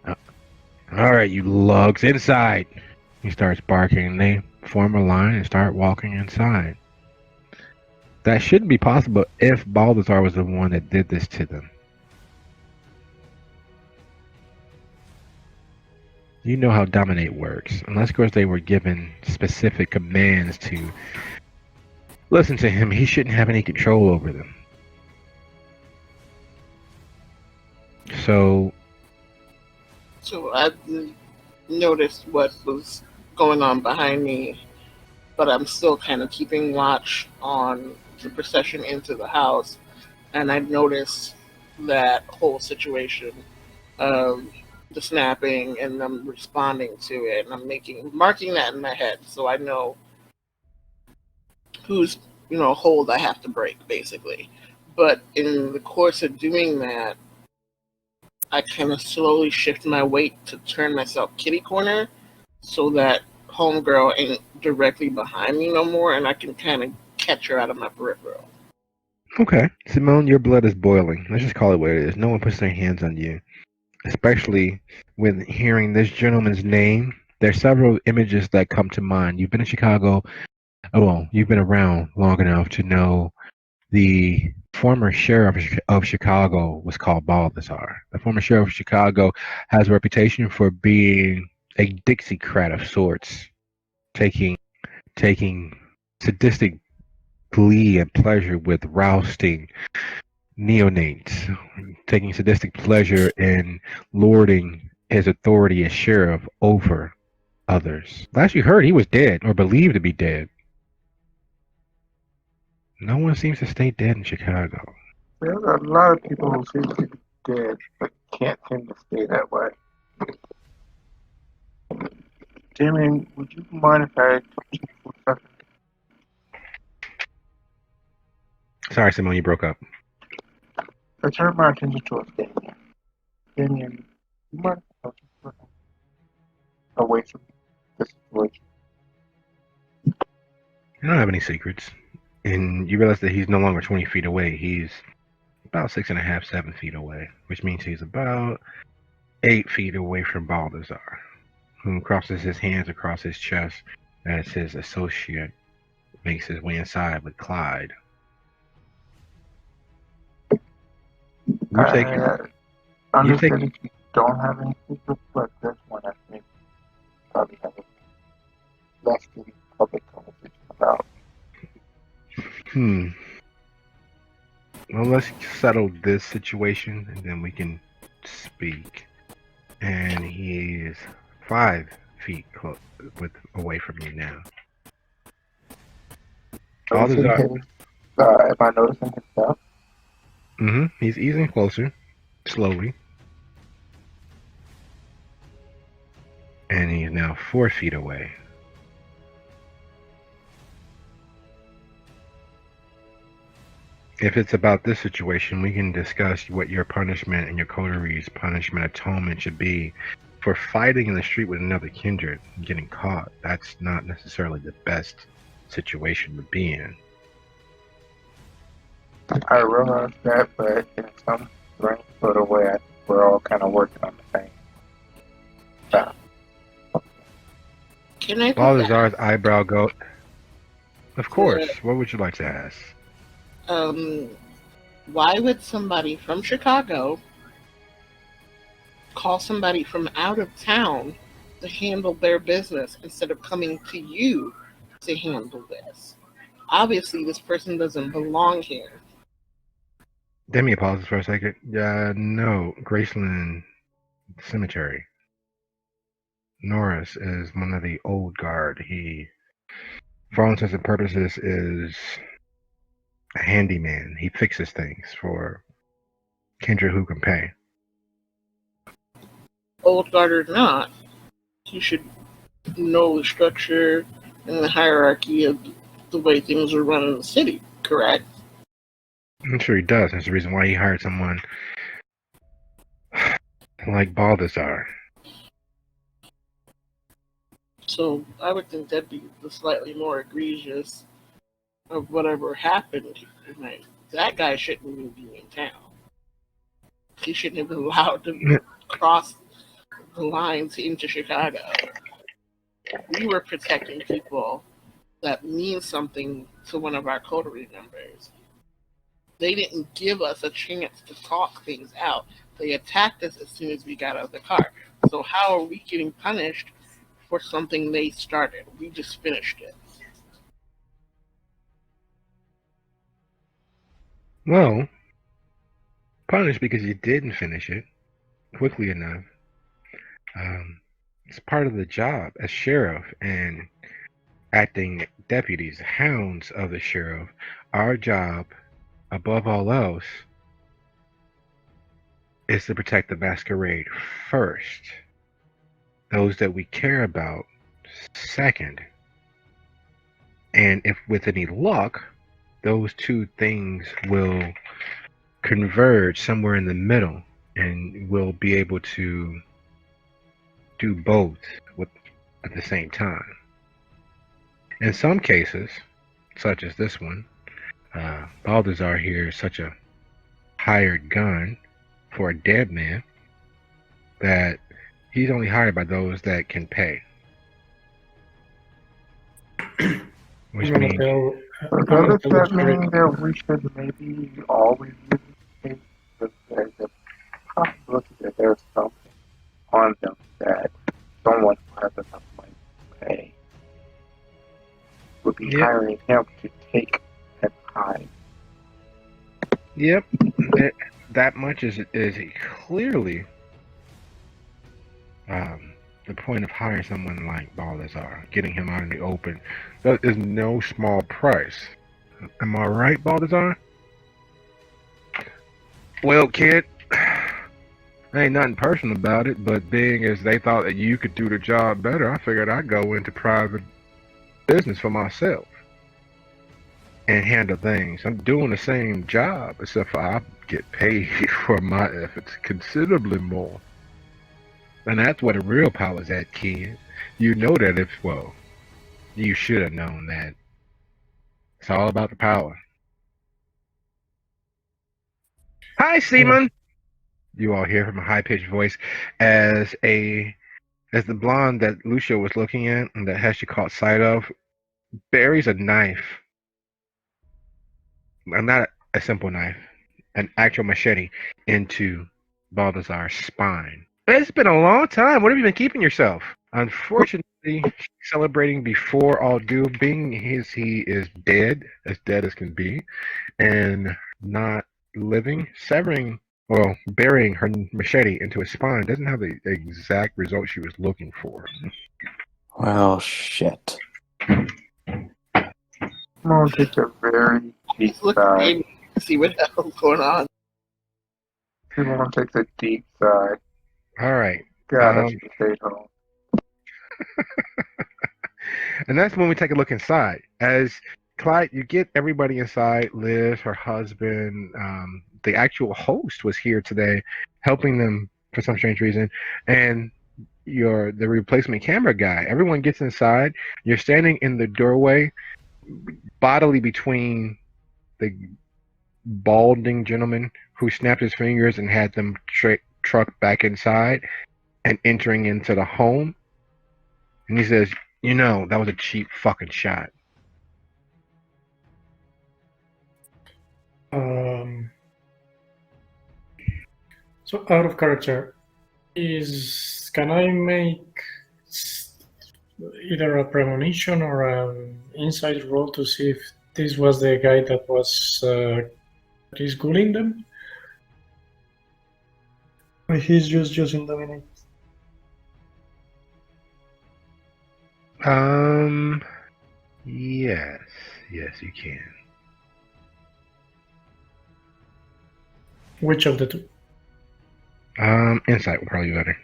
All right, you lugs, inside. He starts barking, and they form a line and start walking inside. That shouldn't be possible if Balthazar was the one that did this to them. You know how dominate works. Unless, of course, they were given specific commands to listen to him, he shouldn't have any control over them. So, I noticed what was going on behind me, but I'm still kind of keeping watch on the procession into the house, and I noticed that whole situation of the snapping and them responding to it, and I'm marking that in my head so I know whose hold I have to break, basically. But in the course of doing that, I kind of slowly shift my weight to turn myself kitty corner so that homegirl ain't directly behind me no more, and I can kind of catch her out of my peripheral. okay. Simone, your blood is boiling. Let's just call it what it is. No one puts their hands on you. Especially with hearing this gentleman's name. There's several images that come to mind. You've been in Chicago. Oh, well, you've been around long enough to know the former sheriff of Chicago was called Balthazar. The former sheriff of Chicago has a reputation for being a Dixiecrat of sorts, taking sadistic glee and pleasure with rousting neonates, taking sadistic pleasure in lording his authority as sheriff over others. Last you heard, he was dead or believed to be dead. No one seems to stay dead in Chicago. There are a lot of people who seem to be dead, but can't seem to stay that way. Damien, would you mind if I talk to you for a second? Sorry, Simone, you broke up. I turned my attention towards Damien. Damien, you mind if I talk to you for a second? Away from this situation. You don't have any secrets. And you realize that he's no longer 20 feet away. He's about 6.5, 7 feet away, which means he's about 8 feet away from Balthazar, who crosses his hands across his chest as his associate makes his way inside with Clyde. You're taking. I understand if you don't have any secrets, but this one I think probably have a less than public conversation about. Hmm. Well, let's settle this situation and then we can speak. And he is 5 feet away from you now. Noticing Balthazar. his, am I noticing his stuff? He's easing closer, slowly. And he's now 4 feet away. If it's about this situation, we can discuss what your punishment and your coteries punishment atonement should be for fighting in the street with another kindred and getting caught. That's not necessarily the best situation to be in. I realize that, but in some strange sort of way, I think we're all kind of working on the same stuff. Can I put Balthazar's eyebrow go. Of course. What would you like to ask? Why would somebody from Chicago call somebody from out of town to handle their business instead of coming to you to handle this? Obviously, this person doesn't belong here. Let me pause for a second. No, Graceland Cemetery. Norris is one of the old guard. He, for all intents and purposes, is a handyman. He fixes things for kindred who can pay. Old guard or not, he should know the structure and the hierarchy of the way things are run in the city, correct? I'm sure he does. That's the reason why he hired someone like Balthazar. So I would think that'd be the slightly more egregious of whatever happened. Like, that guy shouldn't even be in town. He shouldn't have been allowed to cross the lines into Chicago. We were protecting people that mean something to one of our coterie members. They didn't give us a chance to talk things out. They attacked us as soon as we got out of the car. So how are we getting punished for something they started? We just finished it. Well, punished because you didn't finish it quickly enough. It's part of the job as sheriff and acting deputies, hounds of the sheriff. Our job, above all else, is to protect the masquerade first. Those that we care about second. And if with any luck, those two things will converge somewhere in the middle and we'll be able to do both at the same time. In some cases, such as this one, Balthazar here is such a hired gun for a dead man that he's only hired by those that can pay. Which I'm gonna means tell. But I'm gonna does tell the that sheriff. mean that we should maybe always use it? There's a possibility that there's something on them that someone who has enough money to pay would be hiring him to take and hide. Yep, that much is clearly the point of hiring someone like Balthazar, getting him out in the open. That is no small price. Am I right, Balthazar? Well, kid, ain't nothing personal about it, but being as they thought that you could do the job better, I figured I'd go into private business for myself and handle things. I'm doing the same job, except for I get paid for my efforts considerably more. And that's where the real power's at, kid. You know that you should have known that. It's all about the power. Hi, Seaman! You all hear from a high-pitched voice as the blonde that Lucio was looking at and that Hesha caught sight of buries a knife. Not a simple knife, an actual machete into Balthazar's spine. It's been a long time. What have you been keeping yourself? Unfortunately, celebrating before all due, being he is dead as can be, and not living, burying her machete into his spine doesn't have the exact result she was looking for. Well, shit. I'm gonna take a very deep Look at sigh. Amy to see what the hell's going on. I'm gonna take the deep sigh. All right. God, I should have stayed home. And that's when we take a look inside. As Clyde, you get everybody inside. Liz, her husband, the actual host was here today, helping them for some strange reason, and the replacement camera guy. Everyone gets inside. You're standing in the doorway, bodily between the balding gentleman who snapped his fingers and had them trucked back inside, and entering into the home. And he says, that was a cheap fucking shot. So out of character, can I make either a premonition or an insight roll to see if this was the guy that was that is ghouling them? Or he's just using dominate? Yes, you can. Which of the two? Insight would probably be better.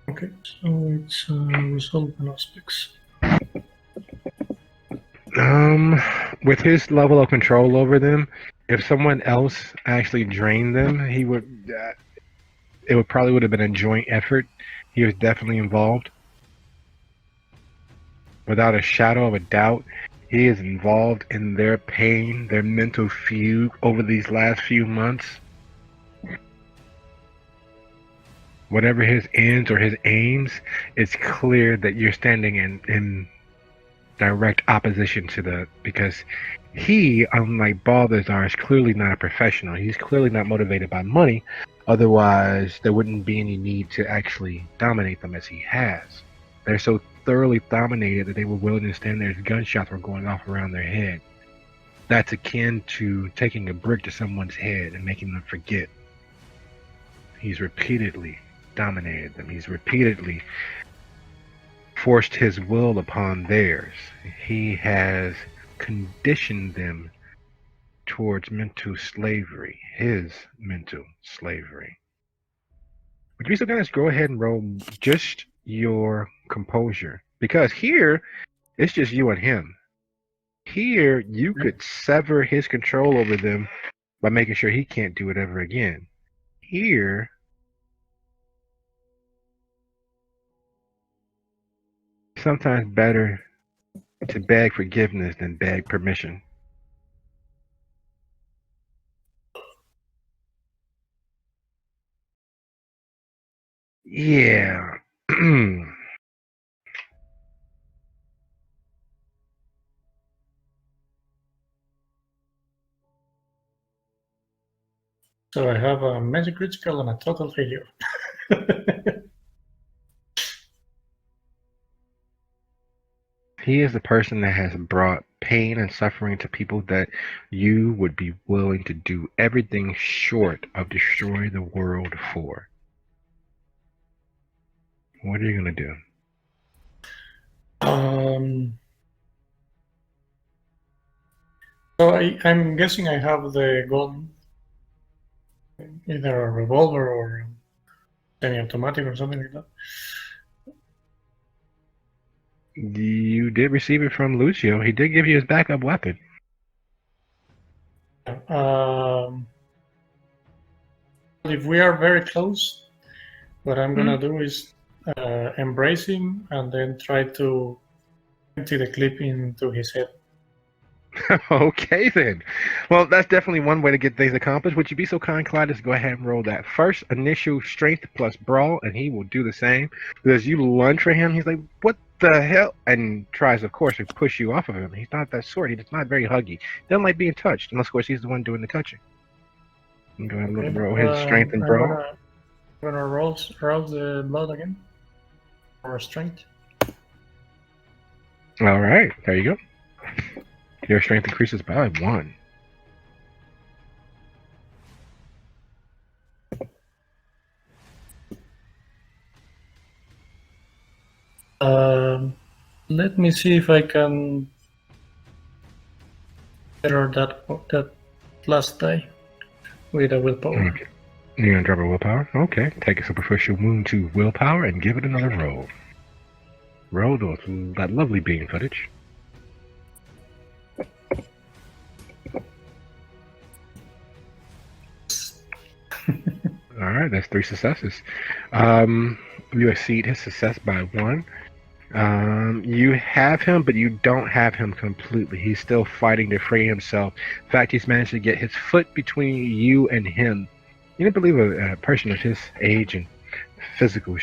Okay, so it's resolve and aspects. With his level of control over them, if someone else actually drained them, he would. It probably would have been a joint effort. He was definitely involved. Without a shadow of a doubt, he is involved in their pain, their mental fugue over these last few months. Whatever his ends or his aims, it's clear that you're standing in direct opposition to because he, unlike Balthazar, is clearly not a professional. He's clearly not motivated by money. Otherwise, there wouldn't be any need to actually dominate them as he has. They're so thoroughly dominated that they were willing to stand there as gunshots were going off around their head. That's akin to taking a brick to someone's head and making them forget. He's repeatedly dominated them. He's repeatedly forced his will upon theirs. He has conditioned them towards mental slavery, his mental slavery. Would you be so kind as go ahead and roll just your composure? Because here, it's just you and him. Here, you could sever his control over them by making sure he can't do it ever again. Here, sometimes better to beg forgiveness than beg permission. Yeah. So I have a magic critical and a total failure. He is the person that has brought pain and suffering to people that you would be willing to do everything short of destroy the world for. What are you going to do? So I'm guessing I have the gun, either a revolver or semi-automatic or something like that. You did receive it from Lucio. He did give you his backup weapon. If we are very close, what I'm gonna do is embrace him and then try to empty the clip into his head. Okay, then. Well, that's definitely one way to get things accomplished. Would you be so kind, Clyde, as to go ahead and roll that first initial strength plus brawl, and he will do the same. Because you lunge for him, he's like, what the hell? And tries, of course, to push you off of him. He's not that sort. He's not very huggy. He doesn't like being touched, unless, of course, he's the one doing the touching. Go ahead and roll his strength and brawl. I'm gonna roll the blood again. or strength. All right, there you go. Your strength increases by 1. Let me see if I can better that last die with a willpower. Okay. You're gonna drop a willpower? Okay. Take a superficial wound to willpower and give it another roll. Roll that lovely beam footage. All right, that's 3 successes. You exceed his success by 1. You have him, but you don't have him completely. He's still fighting to free himself. In fact, he's managed to get his foot between you and him. You don't believe a person of his age and physical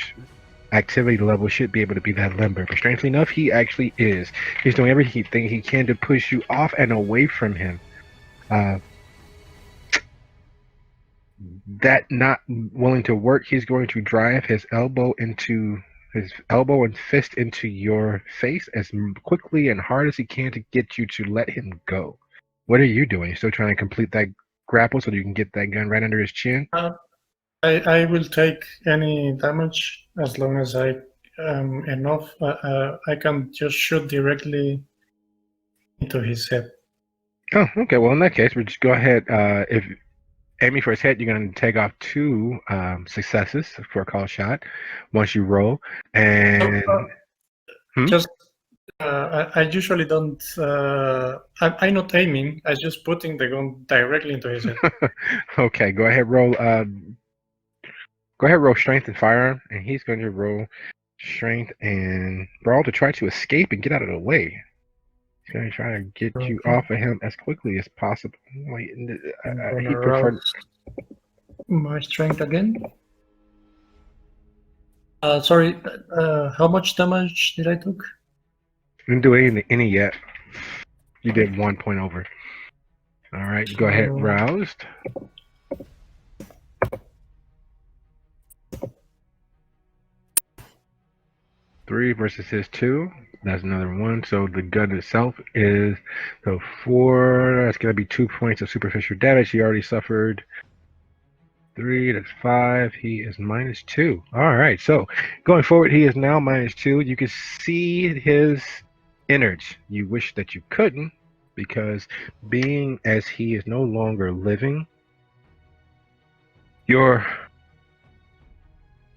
activity level should be able to be that limber, but strangely enough, he actually is. He's doing everything he can to push you off and away from him. That not willing to work, he's going to drive his elbow and fist into your face as quickly and hard as he can to get you to let him go. What are you doing? Still trying to complete that grapple so you can get that gun right under his chin? I will take any damage as long as I enough. I can just shoot directly into his head. Oh, okay. Well, in that case, we'll just go ahead. If aiming for his head, you're going to take off 2 successes for a call shot once you roll. And Just I usually don't. I'm not aiming. I'm just putting the gun directly into his head. okay, go ahead, roll. Go ahead, roll strength and firearm, and he's going to roll strength and brawl to try to escape and get out of the way. He's going to try to get you off of him as quickly as possible. Wait, he preferred my strength again. Sorry, how much damage did I took? Didn't do any yet. You did 1 point over. All right, go ahead, roused. Three versus his 2. That's another 1. So the gun itself is 4. That's going to be 2 points of superficial damage. He already suffered 3. That's 5. He is -2. All right. So going forward, he is now -2. You can see his innards. You wish that you couldn't, because being as he is no longer living, your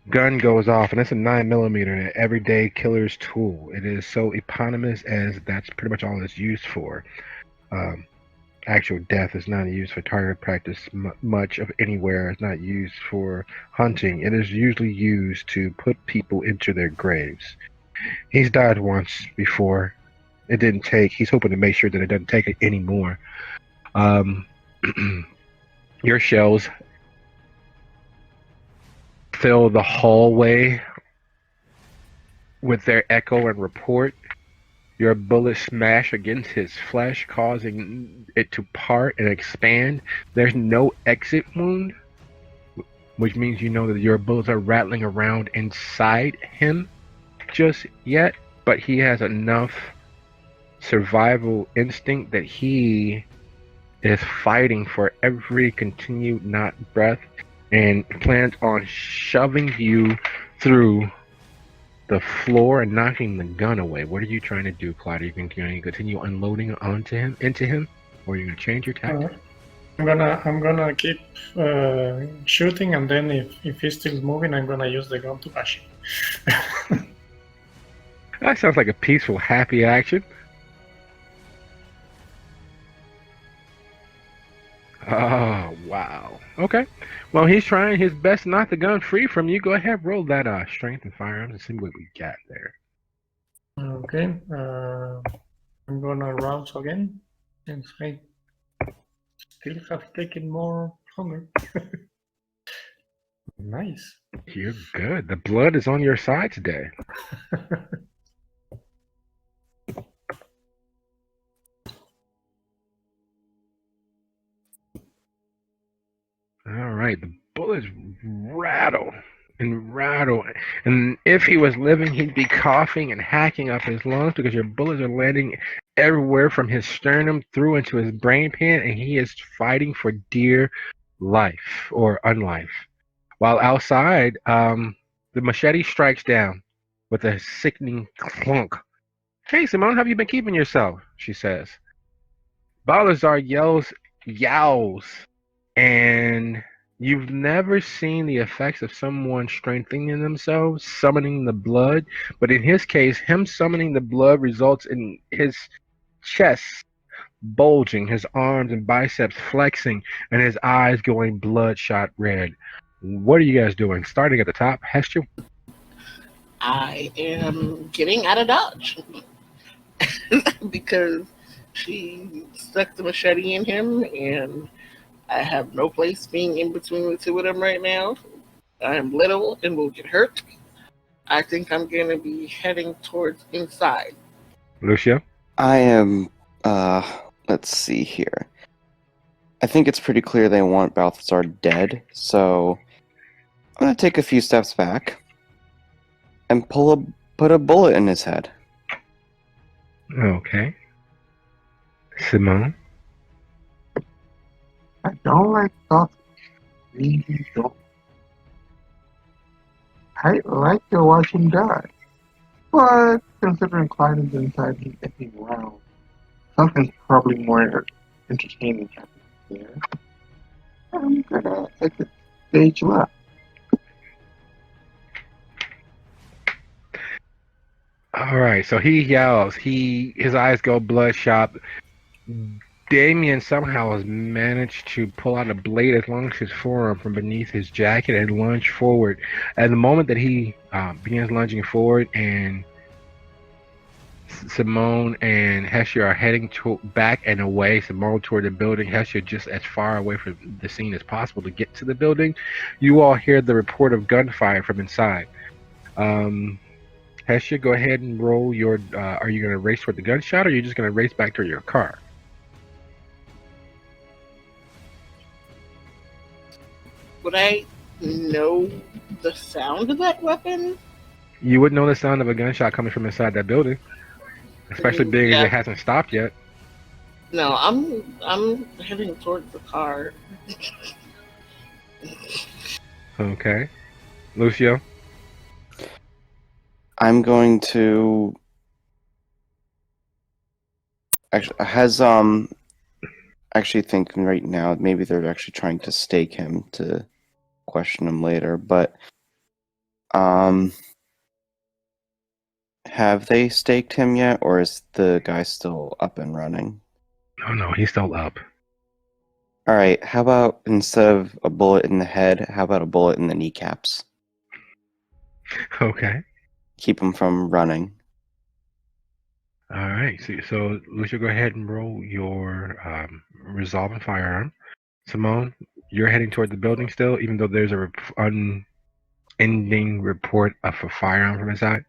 gun goes off, and it's a 9mm, an everyday killer's tool. It is so eponymous as that's pretty much all it's used for. Actual death is not used for target practice much of anywhere. It's not used for hunting. It is usually used to put people into their graves. He's died once before. It didn't take. He's hoping to make sure that it doesn't take it anymore. Your shells fill the hallway with their echo and report. Your bullets smash against his flesh, causing it to part and expand. There's no exit wound, which means you know that your bullets are rattling around inside him just yet, but he has enough survival instinct that he is fighting for every continued not breath and plans on shoving you through the floor and knocking the gun away. What are you trying to do, Clyde? Are you going to continue unloading into him, or are you going to change your tactic? I'm gonna keep shooting, and then if he's still moving, I'm gonna use the gun to bash him. That sounds like a peaceful, happy action. Oh, wow. Okay. Well, he's trying his best to knock the gun free from you. Go ahead, roll that strength and firearms and see what we got there. Okay. I'm gonna rouse again, since I still have taken more hunger. Nice. You're good. The blood is on your side today. All right, the bullets rattle and rattle. And if he was living, he'd be coughing and hacking up his lungs because your bullets are landing everywhere from his sternum through into his brain pan, and he is fighting for dear life or unlife. While outside, the machete strikes down with a sickening clunk. Hey, Simone, how have you been keeping yourself? She says. Balazar yowls, and you've never seen the effects of someone strengthening themselves, summoning the blood. But in his case, him summoning the blood results in his chest bulging, his arms and biceps flexing, and his eyes going bloodshot red. What are you guys doing? Starting at the top, Hester? I am getting out of Dodge because she stuck the machete in him, and I have no place being in between the two of them right now. I am little and will get hurt. I think I'm going to be heading towards inside. Lucia? I am, let's see here. I think it's pretty clear they want Balthazar dead, so I'm going to take a few steps back and put a bullet in his head. Okay. Simone? I don't like thoughts. Really don't. I like to watch him die. But considering Clyde is inside him thinking, wow, something's probably more entertaining happening there. I'm gonna exit stage left. Alright, so he yells. His eyes go bloodshot. Damien somehow has managed to pull out a blade as long as his forearm from beneath his jacket and lunge forward. At the moment that he begins lunging forward, and Simone and Hesher are heading back and away, Simone toward the building, Hesher just as far away from the scene as possible to get to the building, you all hear the report of gunfire from inside. Hesher, go ahead and roll your... are you going to race toward the gunshot, or are you just going to race back to your car? Would I know the sound of that weapon? You would know the sound of a gunshot coming from inside that building, especially being as it hasn't stopped yet. No, I'm heading towards the car. Okay. Lucio? I'm going to... Actually thinking right now, maybe they're actually trying to stake him to question him later, but have they staked him yet, or is the guy still up and running? Oh no, he's still up. Alright, how about instead of a bullet in the head, how about a bullet in the kneecaps? Okay. Keep him from running. Alright, so Lucio, go ahead and roll your resolving firearm. Simone, you're heading toward the building still, even though there's a unending report of a firearm from inside?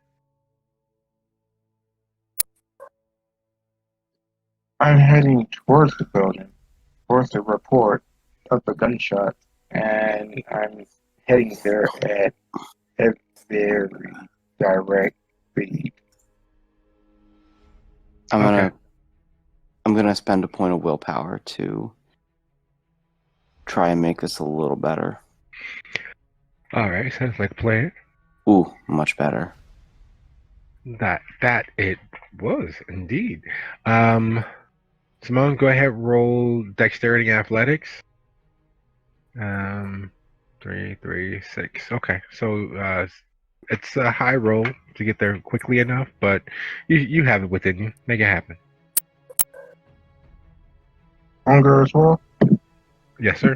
I'm heading towards the building, towards the report of the gunshot, and I'm heading there at a very direct speed. I'm gonna spend a point of willpower to try and make this a little better. Alright, sounds like a plan. Ooh, much better. That it was indeed. Simone, go ahead, roll dexterity and athletics. 3, 6. Okay, so it's a high roll to get there quickly enough, but you have it within you. Make it happen. Hunger as well? Yes, sir.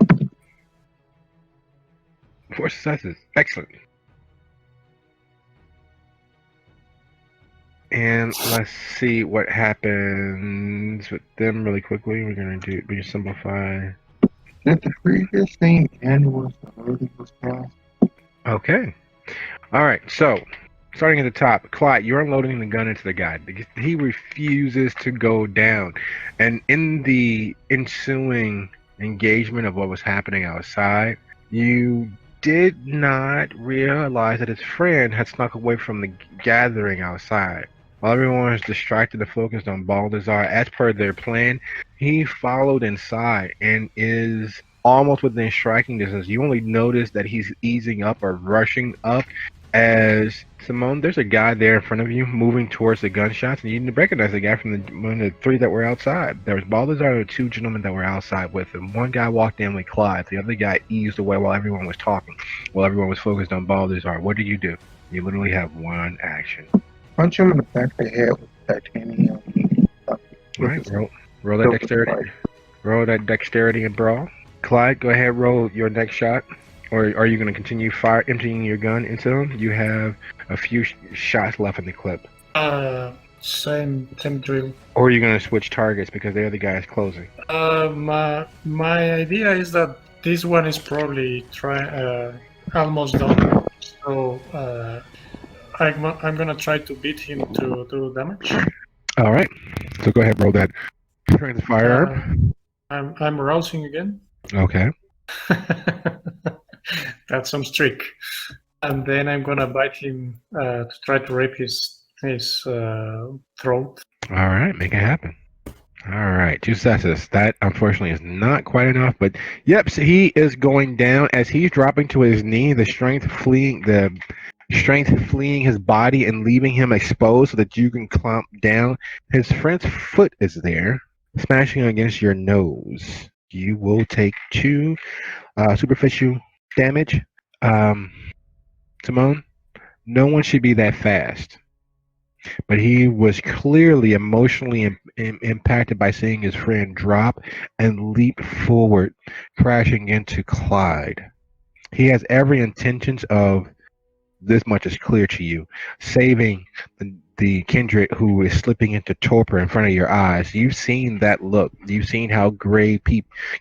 4 successes. Excellent. And let's see what happens with them really quickly. We're gonna simplify. Did the previous thing end with the loading was passed? Okay. All right. So, starting at the top, Clyde, you're unloading the gun into the guy. He refuses to go down, and in the ensuing engagement of what was happening outside, you did not realize that his friend had snuck away from the gathering outside. While everyone was distracted and focused on Baldassar, as per their plan, he followed inside and is almost within striking distance. You only notice that he's easing up or rushing up as Simone, there's a guy there in front of you moving towards the gunshots, and you didn't recognize the guy from one of the three that were outside. There was Baldassar and two gentlemen that were outside with him. One guy walked in with Clyde. The other guy eased away while everyone was talking, while everyone was focused on Baldassar. What do? You literally have one action. Punch him in the back of the head with titanium. All right, roll that dexterity. Roll that dexterity and brawl. Clyde, go ahead, roll your next shot. Or are you going to continue emptying your gun into them? You have a few shots left in the clip. Same drill. Or are you going to switch targets because the other guy is closing? My idea is that this one is probably almost done. So I'm gonna try to beat him to do damage. All right. So go ahead, roll that strength firearm. I'm rousing again. Okay. That's some trick. And then I'm gonna bite him to try to rape his throat. All right, make it happen. All right, 2 successes. That unfortunately is not quite enough, but yep, so he is going down as he's dropping to his knee. The strength fleeing his body and leaving him exposed so that you can clamp down. His friend's foot is there, smashing against your nose. You will take 2 superficial damage. Simone, no one should be that fast. But he was clearly emotionally impacted by seeing his friend drop and leap forward, crashing into Clyde. He has every intentions of, this much is clear to you, saving the kindred who is slipping into torpor in front of your eyes. You've seen that look. You've seen how gray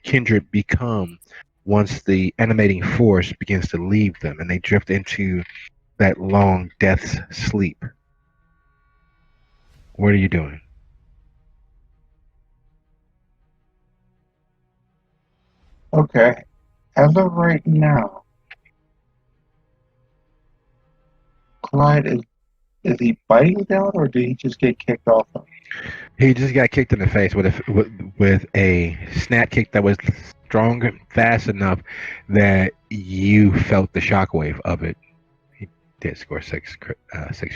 kindred become once the animating force begins to leave them and they drift into that long death's sleep. What are you doing? Okay. As of right now, Clyde is he biting down or did he just get kicked off him? He just got kicked in the face with a snap kick that was strong, fast enough that you felt the shockwave of it. He did score 6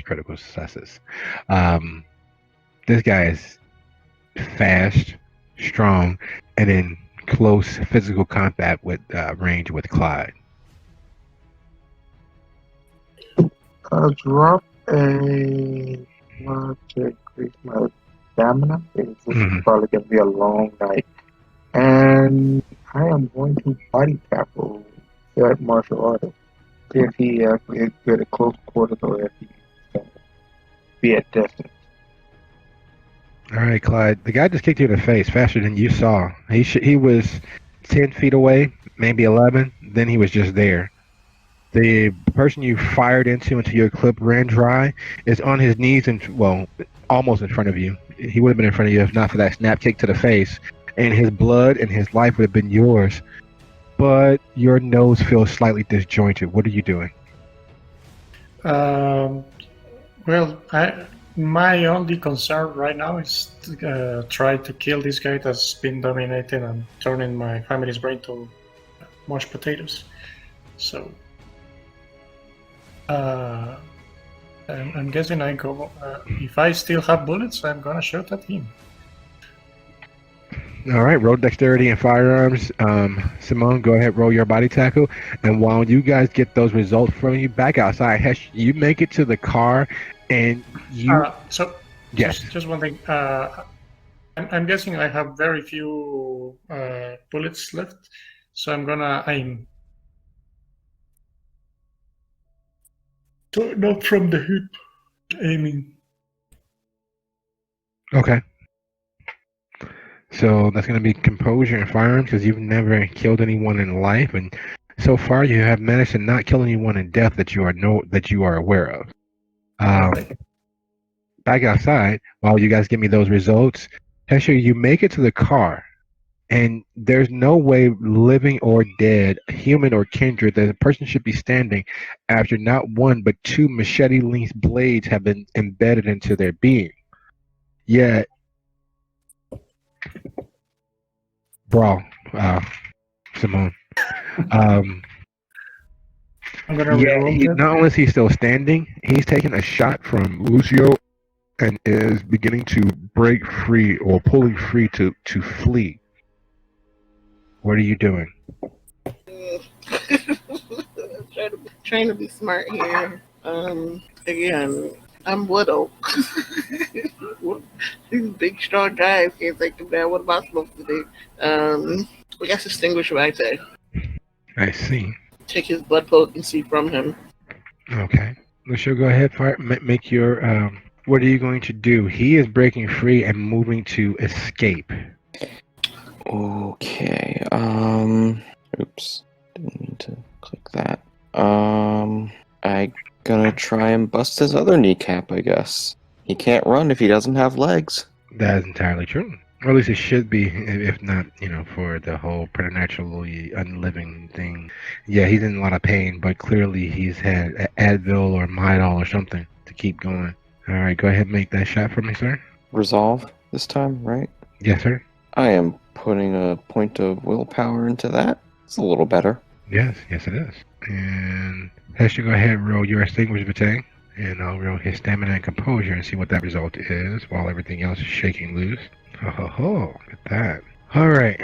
critical successes. This guy is fast, strong, and in close physical combat with range with Clyde. Drop a one to increase my stamina. This is probably going to be a long night. And I am going to body tackle that martial artist. See if he actually is good at close quarters or if he can be at distance. All right, Clyde. The guy just kicked you in the face faster than you saw. He was 10 feet away, maybe 11. Then he was just there. The person you fired into until your clip ran dry is on his knees and, well, almost in front of you. He would have been in front of you if not for that snap kick to the face. And his blood and his life would have been yours. But your nose feels slightly disjointed. What are you doing? Well, my only concern right now is to try to kill this guy that's been dominating and turning my family's brain to mashed potatoes. So, I'm guessing I go. If I still have bullets, I'm gonna shoot at him. All right, roll dexterity and firearms. Simone, go ahead, roll your body tackle. And while you guys get those results from you, back outside, Hesh, you make it to the car, and you. Yes. Just one thing. I'm guessing I have very few bullets left, so I'm gonna aim. So not from the hip, aiming. Okay. So that's going to be composure and firearms because you've never killed anyone in life, and so far you have managed to not kill anyone in death that you are aware of. Back outside, while you guys give me those results, Hesher, you make it to the car, And there's no way, living or dead, human or kindred, that a person should be standing after not one but two machete-length blades have been embedded into their being. Yet, brawl, Simone. Um, I'm gonna yeah, reroll that. not only is he still standing, he's taking a shot from Lucio and is beginning to break free or pulling free to flee. What are you doing? trying to be smart here. Again, I'm little. These big, strong guys can't take him down. What am I supposed to do? I guess extinguish what I say. I see. Take his blood potency from him. Okay. Lucio, go ahead. Make your. What are you going to do? He is breaking free and moving to escape. Okay. Oops. Didn't mean to click that. I gonna try and bust his other kneecap, I guess. He can't run if he doesn't have legs. That is entirely true. Or at least it should be, if not, for the whole preternaturally unliving thing. Yeah, he's in a lot of pain, but clearly he's had Advil or Midol or something to keep going. All right, go ahead and make that shot for me, sir. Resolve this time, right? Yes, sir. I am putting a point of willpower into that. It's a little better. Yes, it is. And Hester, go ahead and roll your extinguished Vitae, and I'll roll his stamina and composure and see what that result is while everything else is shaking loose. Look at that. All right,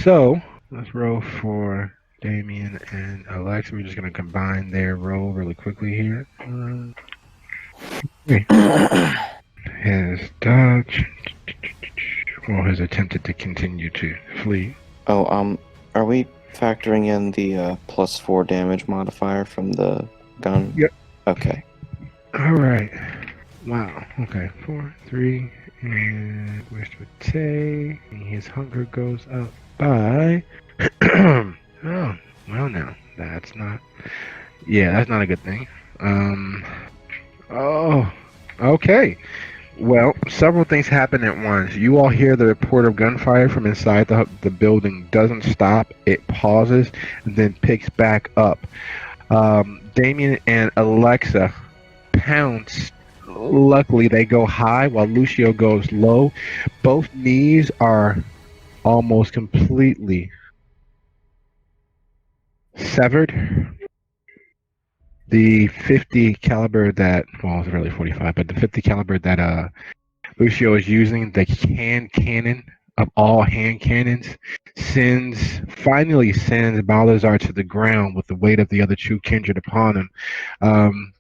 so let's roll for Damien and Alexa. We're just going to combine their roll really quickly here. His dodge, or his attempted to continue to flee. Oh, are we factoring in the +4 damage modifier from the gun? Yep. Okay. All right. Wow. Okay. 4, 3, and where's Vitae? His hunger goes up by. Oh, well, now that's not. Yeah, that's not a good thing. Oh. Okay. Well, several things happen at once. You all hear the report of gunfire from inside the building. Doesn't stop. It pauses and then picks back up. Damien and Alexa pounce. Luckily, they go high while Lucio goes low. Both knees are almost completely severed. The 50 caliber that, well, it's really 45, but the 50 caliber that Lucio is using, the hand cannon of all hand cannons, finally sends Balazar to the ground with the weight of the other two kindred upon him.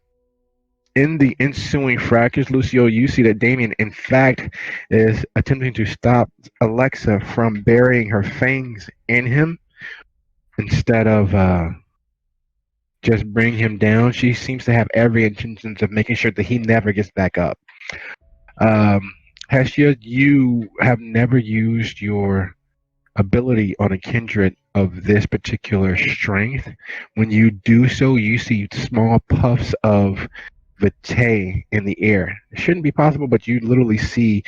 In the ensuing fractures, Lucio, you see that Damien, in fact, is attempting to stop Alexa from burying her fangs in him instead of just bring him down. She seems to have every intentions of making sure that he never gets back up. Hestia, you have never used your ability on a kindred of this particular strength. When you do so, you see small puffs of Vitae in the air. It shouldn't be possible, but you literally see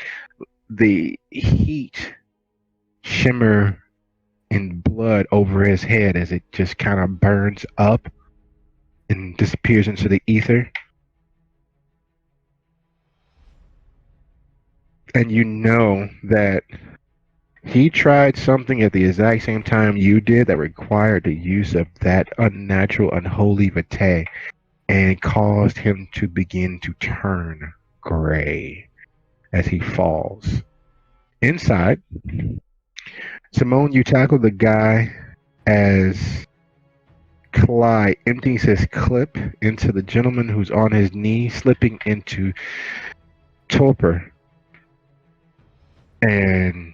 the heat shimmer in blood over his head as it just kind of burns up and disappears into the ether. And you know that he tried something at the exact same time you did that required the use of that unnatural, unholy Vitae, and caused him to begin to turn gray as he falls. Inside, Simone, you tackle the guy as Clyde empties his clip into the gentleman who's on his knee, slipping into torpor. And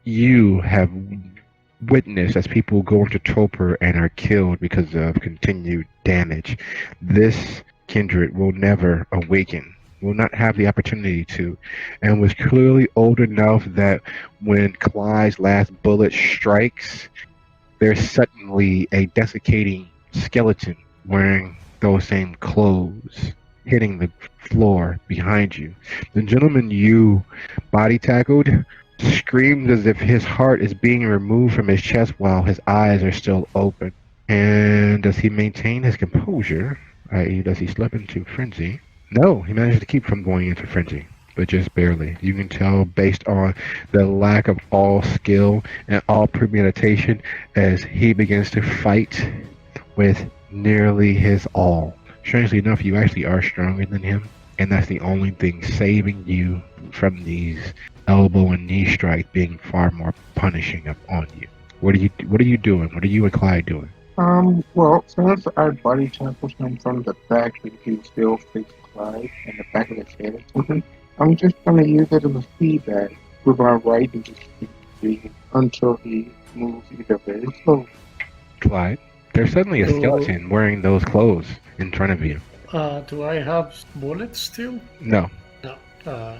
you have witnessed as people go into torpor and are killed because of continued damage. This kindred will never awaken, will not have the opportunity to, and was clearly old enough that when Clyde's last bullet strikes, there's suddenly a desiccating skeleton wearing those same clothes hitting the floor behind you. The gentleman you body tackled screams as if his heart is being removed from his chest while his eyes are still open. And does he maintain his composure? I.e., does he slip into frenzy? No, he managed to keep from going into frenzy, but just barely. You can tell based on the lack of all skill and all premeditation as he begins to fight with nearly his all. Strangely enough, you actually are stronger than him, and that's the only thing saving you from these elbow and knee strikes being far more punishing on you. What are you doing? What are you and Clyde doing? Well, since I body tackled him from the back, and he still faced Clyde, and the back of his head is open, I'm just gonna use it as a feedback with my right and just keep breathing until he moves either very slow. Clyde, there's suddenly a So- skeleton wearing those clothes in front of you. Do I have bullets still? No. No.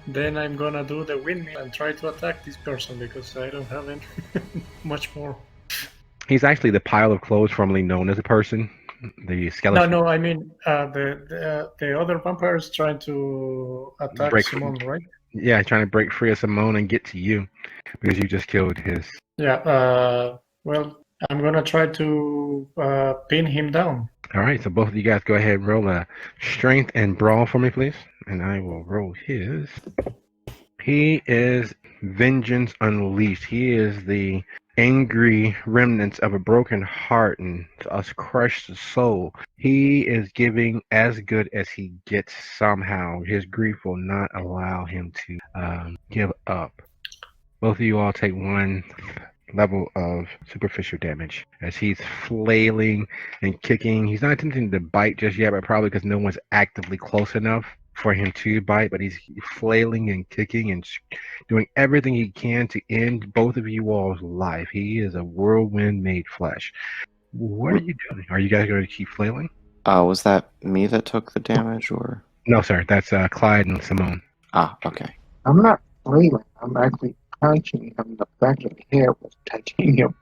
Then I'm gonna do the windmill and try to attack this person because I don't have any much more. He's actually the pile of clothes formerly known as a person. The skeleton. No, I mean the other vampire is trying to attack Break- Simone, right? Yeah, trying to break free of Simone and get to you because you just killed his. Yeah. Well, I'm gonna try to pin him down. All right, so both of you guys go ahead and roll a strength and brawl for me, please. And I will roll his. He is vengeance unleashed. He is the angry remnants of a broken heart and a crushed soul. He is giving as good as he gets somehow. His grief will not allow him to give up. Both of you all take one level of superficial damage as he's flailing and kicking. He's not attempting to bite just yet, but probably because no one's actively close enough for him to bite, but he's flailing and kicking and doing everything he can to end both of you all's life. He is a whirlwind made flesh. What are you doing? Are you guys going to keep flailing? Was that me that took the damage, or? No, sir. That's Clyde and Simone. Ah, okay. I'm not flailing. I'm actually punching him in the back of the head with titanium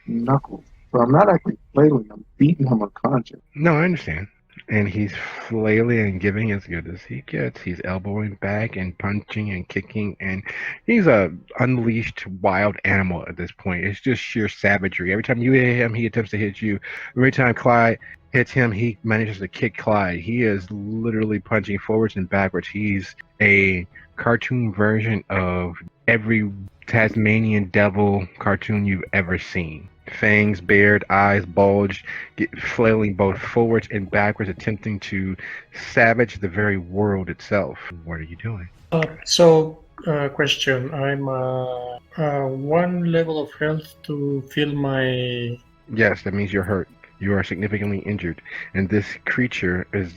knuckles. So I'm not actually flailing. I'm beating him unconscious. No, I understand. And he's flailing and giving as good as he gets. He's elbowing back and punching and kicking, and he's a unleashed wild animal at this point. It's just sheer savagery. Every time you hit him, he attempts to hit you. Every time Clyde hits him, he manages to kick Clyde. He is literally punching forwards and backwards. He's a cartoon version of every Tasmanian devil cartoon you've ever seen. Fangs bared, eyes bulged, flailing both forwards and backwards, attempting to savage the very world itself. What are you doing? Question. I'm one level of health to fill my. Yes, that means you're hurt. You are significantly injured, and this creature is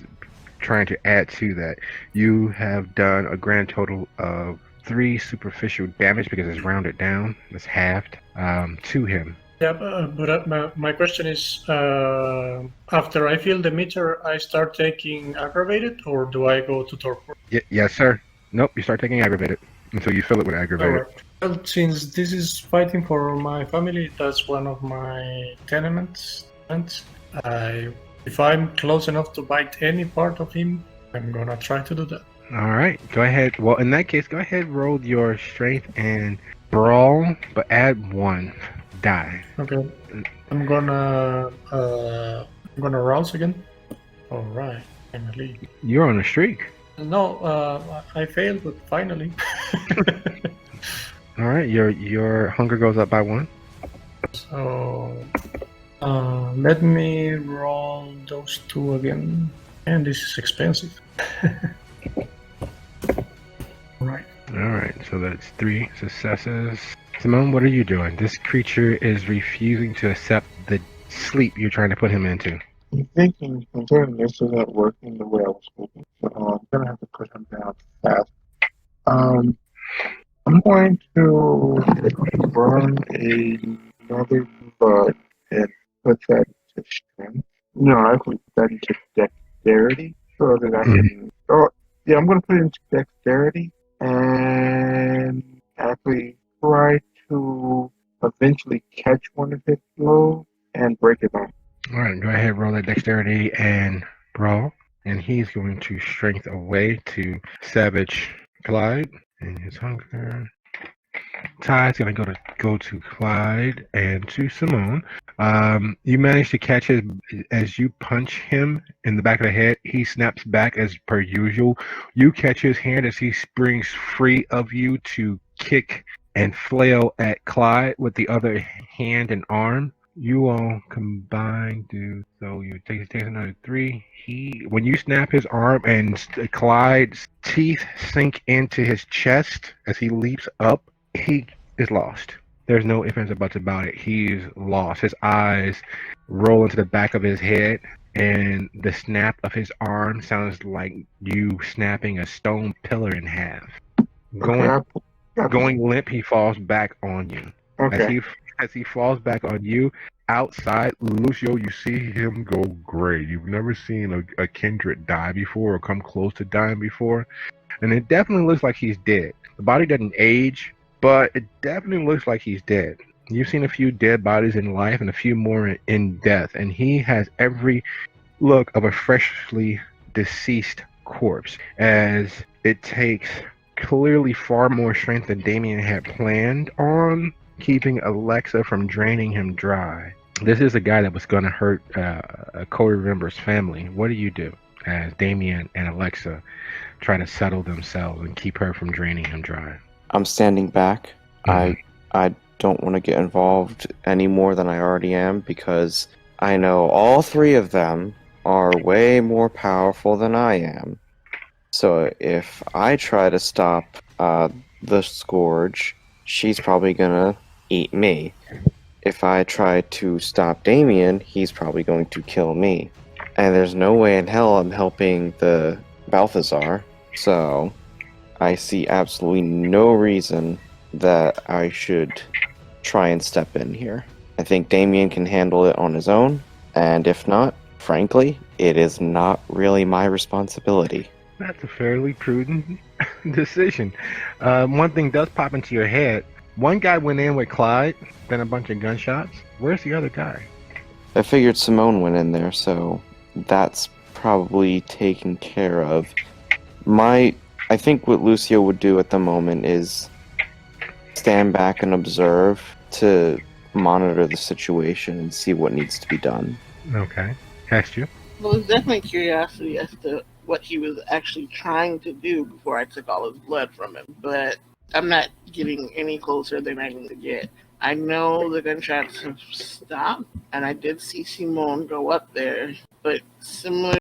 trying to add to that. You have done a grand total of 3 superficial damage because it's rounded down. It's halved to him. Yeah, but my question is, after I fill the meter, I start taking aggravated, or do I go to torpor? Yes, sir. Nope, you start taking aggravated until you fill it with aggravated. Alright. Well, since this is fighting for my family, that's one of my tenements. If I'm close enough to bite any part of him, I'm gonna try to do that. All right, go ahead. Well, in that case, go ahead, roll your strength and brawl, but add 1 die. Okay, I'm gonna rouse again. All right, finally. You're on a streak. No, I failed, but finally. All right, your hunger goes up by 1. So, let me roll those 2 again. And this is expensive. Right. All right, so that's 3 successes. Simone, what are you doing? This creature is refusing to accept the sleep you're trying to put him into. I'm thinking, considering this isn't working the way I was hoping, so I'm gonna have to put him down fast. I'm going to burn another blood and put that into strength. No, actually put that into dexterity so that I can. Oh, yeah, I'm gonna put it into dexterity and actually try to eventually catch one of his blows and break it off. All right, go ahead, roll that dexterity and brawl. And he's going to strength away to savage Clyde. And his hunger. Ty's gonna go to Clyde and to Simone. You manage to catch his as you punch him in the back of the head. He snaps back as per usual. You catch his hand as he springs free of you to kick and flail at Clyde with the other hand and arm. You all combine to so you take another 3. When you snap his arm and Clyde's teeth sink into his chest as he leaps up, he is lost. There's no ifs ands or buts about it. He's lost. His eyes roll into the back of his head, and the snap of his arm sounds like you snapping a stone pillar in half. Going limp, he falls back on you. Okay. As he falls back on you, outside, Lucio, you see him go gray. You've never seen a kindred die before or come close to dying before. And it definitely looks like he's dead. The body doesn't age, but it definitely looks like he's dead. You've seen a few dead bodies in life and a few more in death, and he has every look of a freshly deceased corpse, as it takes clearly far more strength than Damien had planned on keeping Alexa from draining him dry. This is a guy that was going to hurt Cody Rimber's family. What do you do as Damien and Alexa try to settle themselves and keep her from draining him dry? I'm standing back. Mhm. I don't want to get involved any more than I already am, because I know all 3 of them are way more powerful than I am. So if I try to stop the Scourge, she's probably gonna eat me. If I try to stop Damien, he's probably going to kill me. And there's no way in hell I'm helping the Balthazar. So I see absolutely no reason that I should try and step in here. I think Damien can handle it on his own, and if not, frankly, it is not really my responsibility. That's a fairly prudent decision. One thing does pop into your head. One guy went in with Clyde, then a bunch of gunshots. Where's the other guy? I figured Simone went in there, so that's probably taken care of. I think what Lucio would do at the moment is stand back and observe to monitor the situation and see what needs to be done. Okay. Hestia? Well, there's definitely curiosity as to what he was actually trying to do before I took all his blood from him, but I'm not getting any closer than I need to get. I know the gunshots have stopped, and I did see Simone go up there, but similar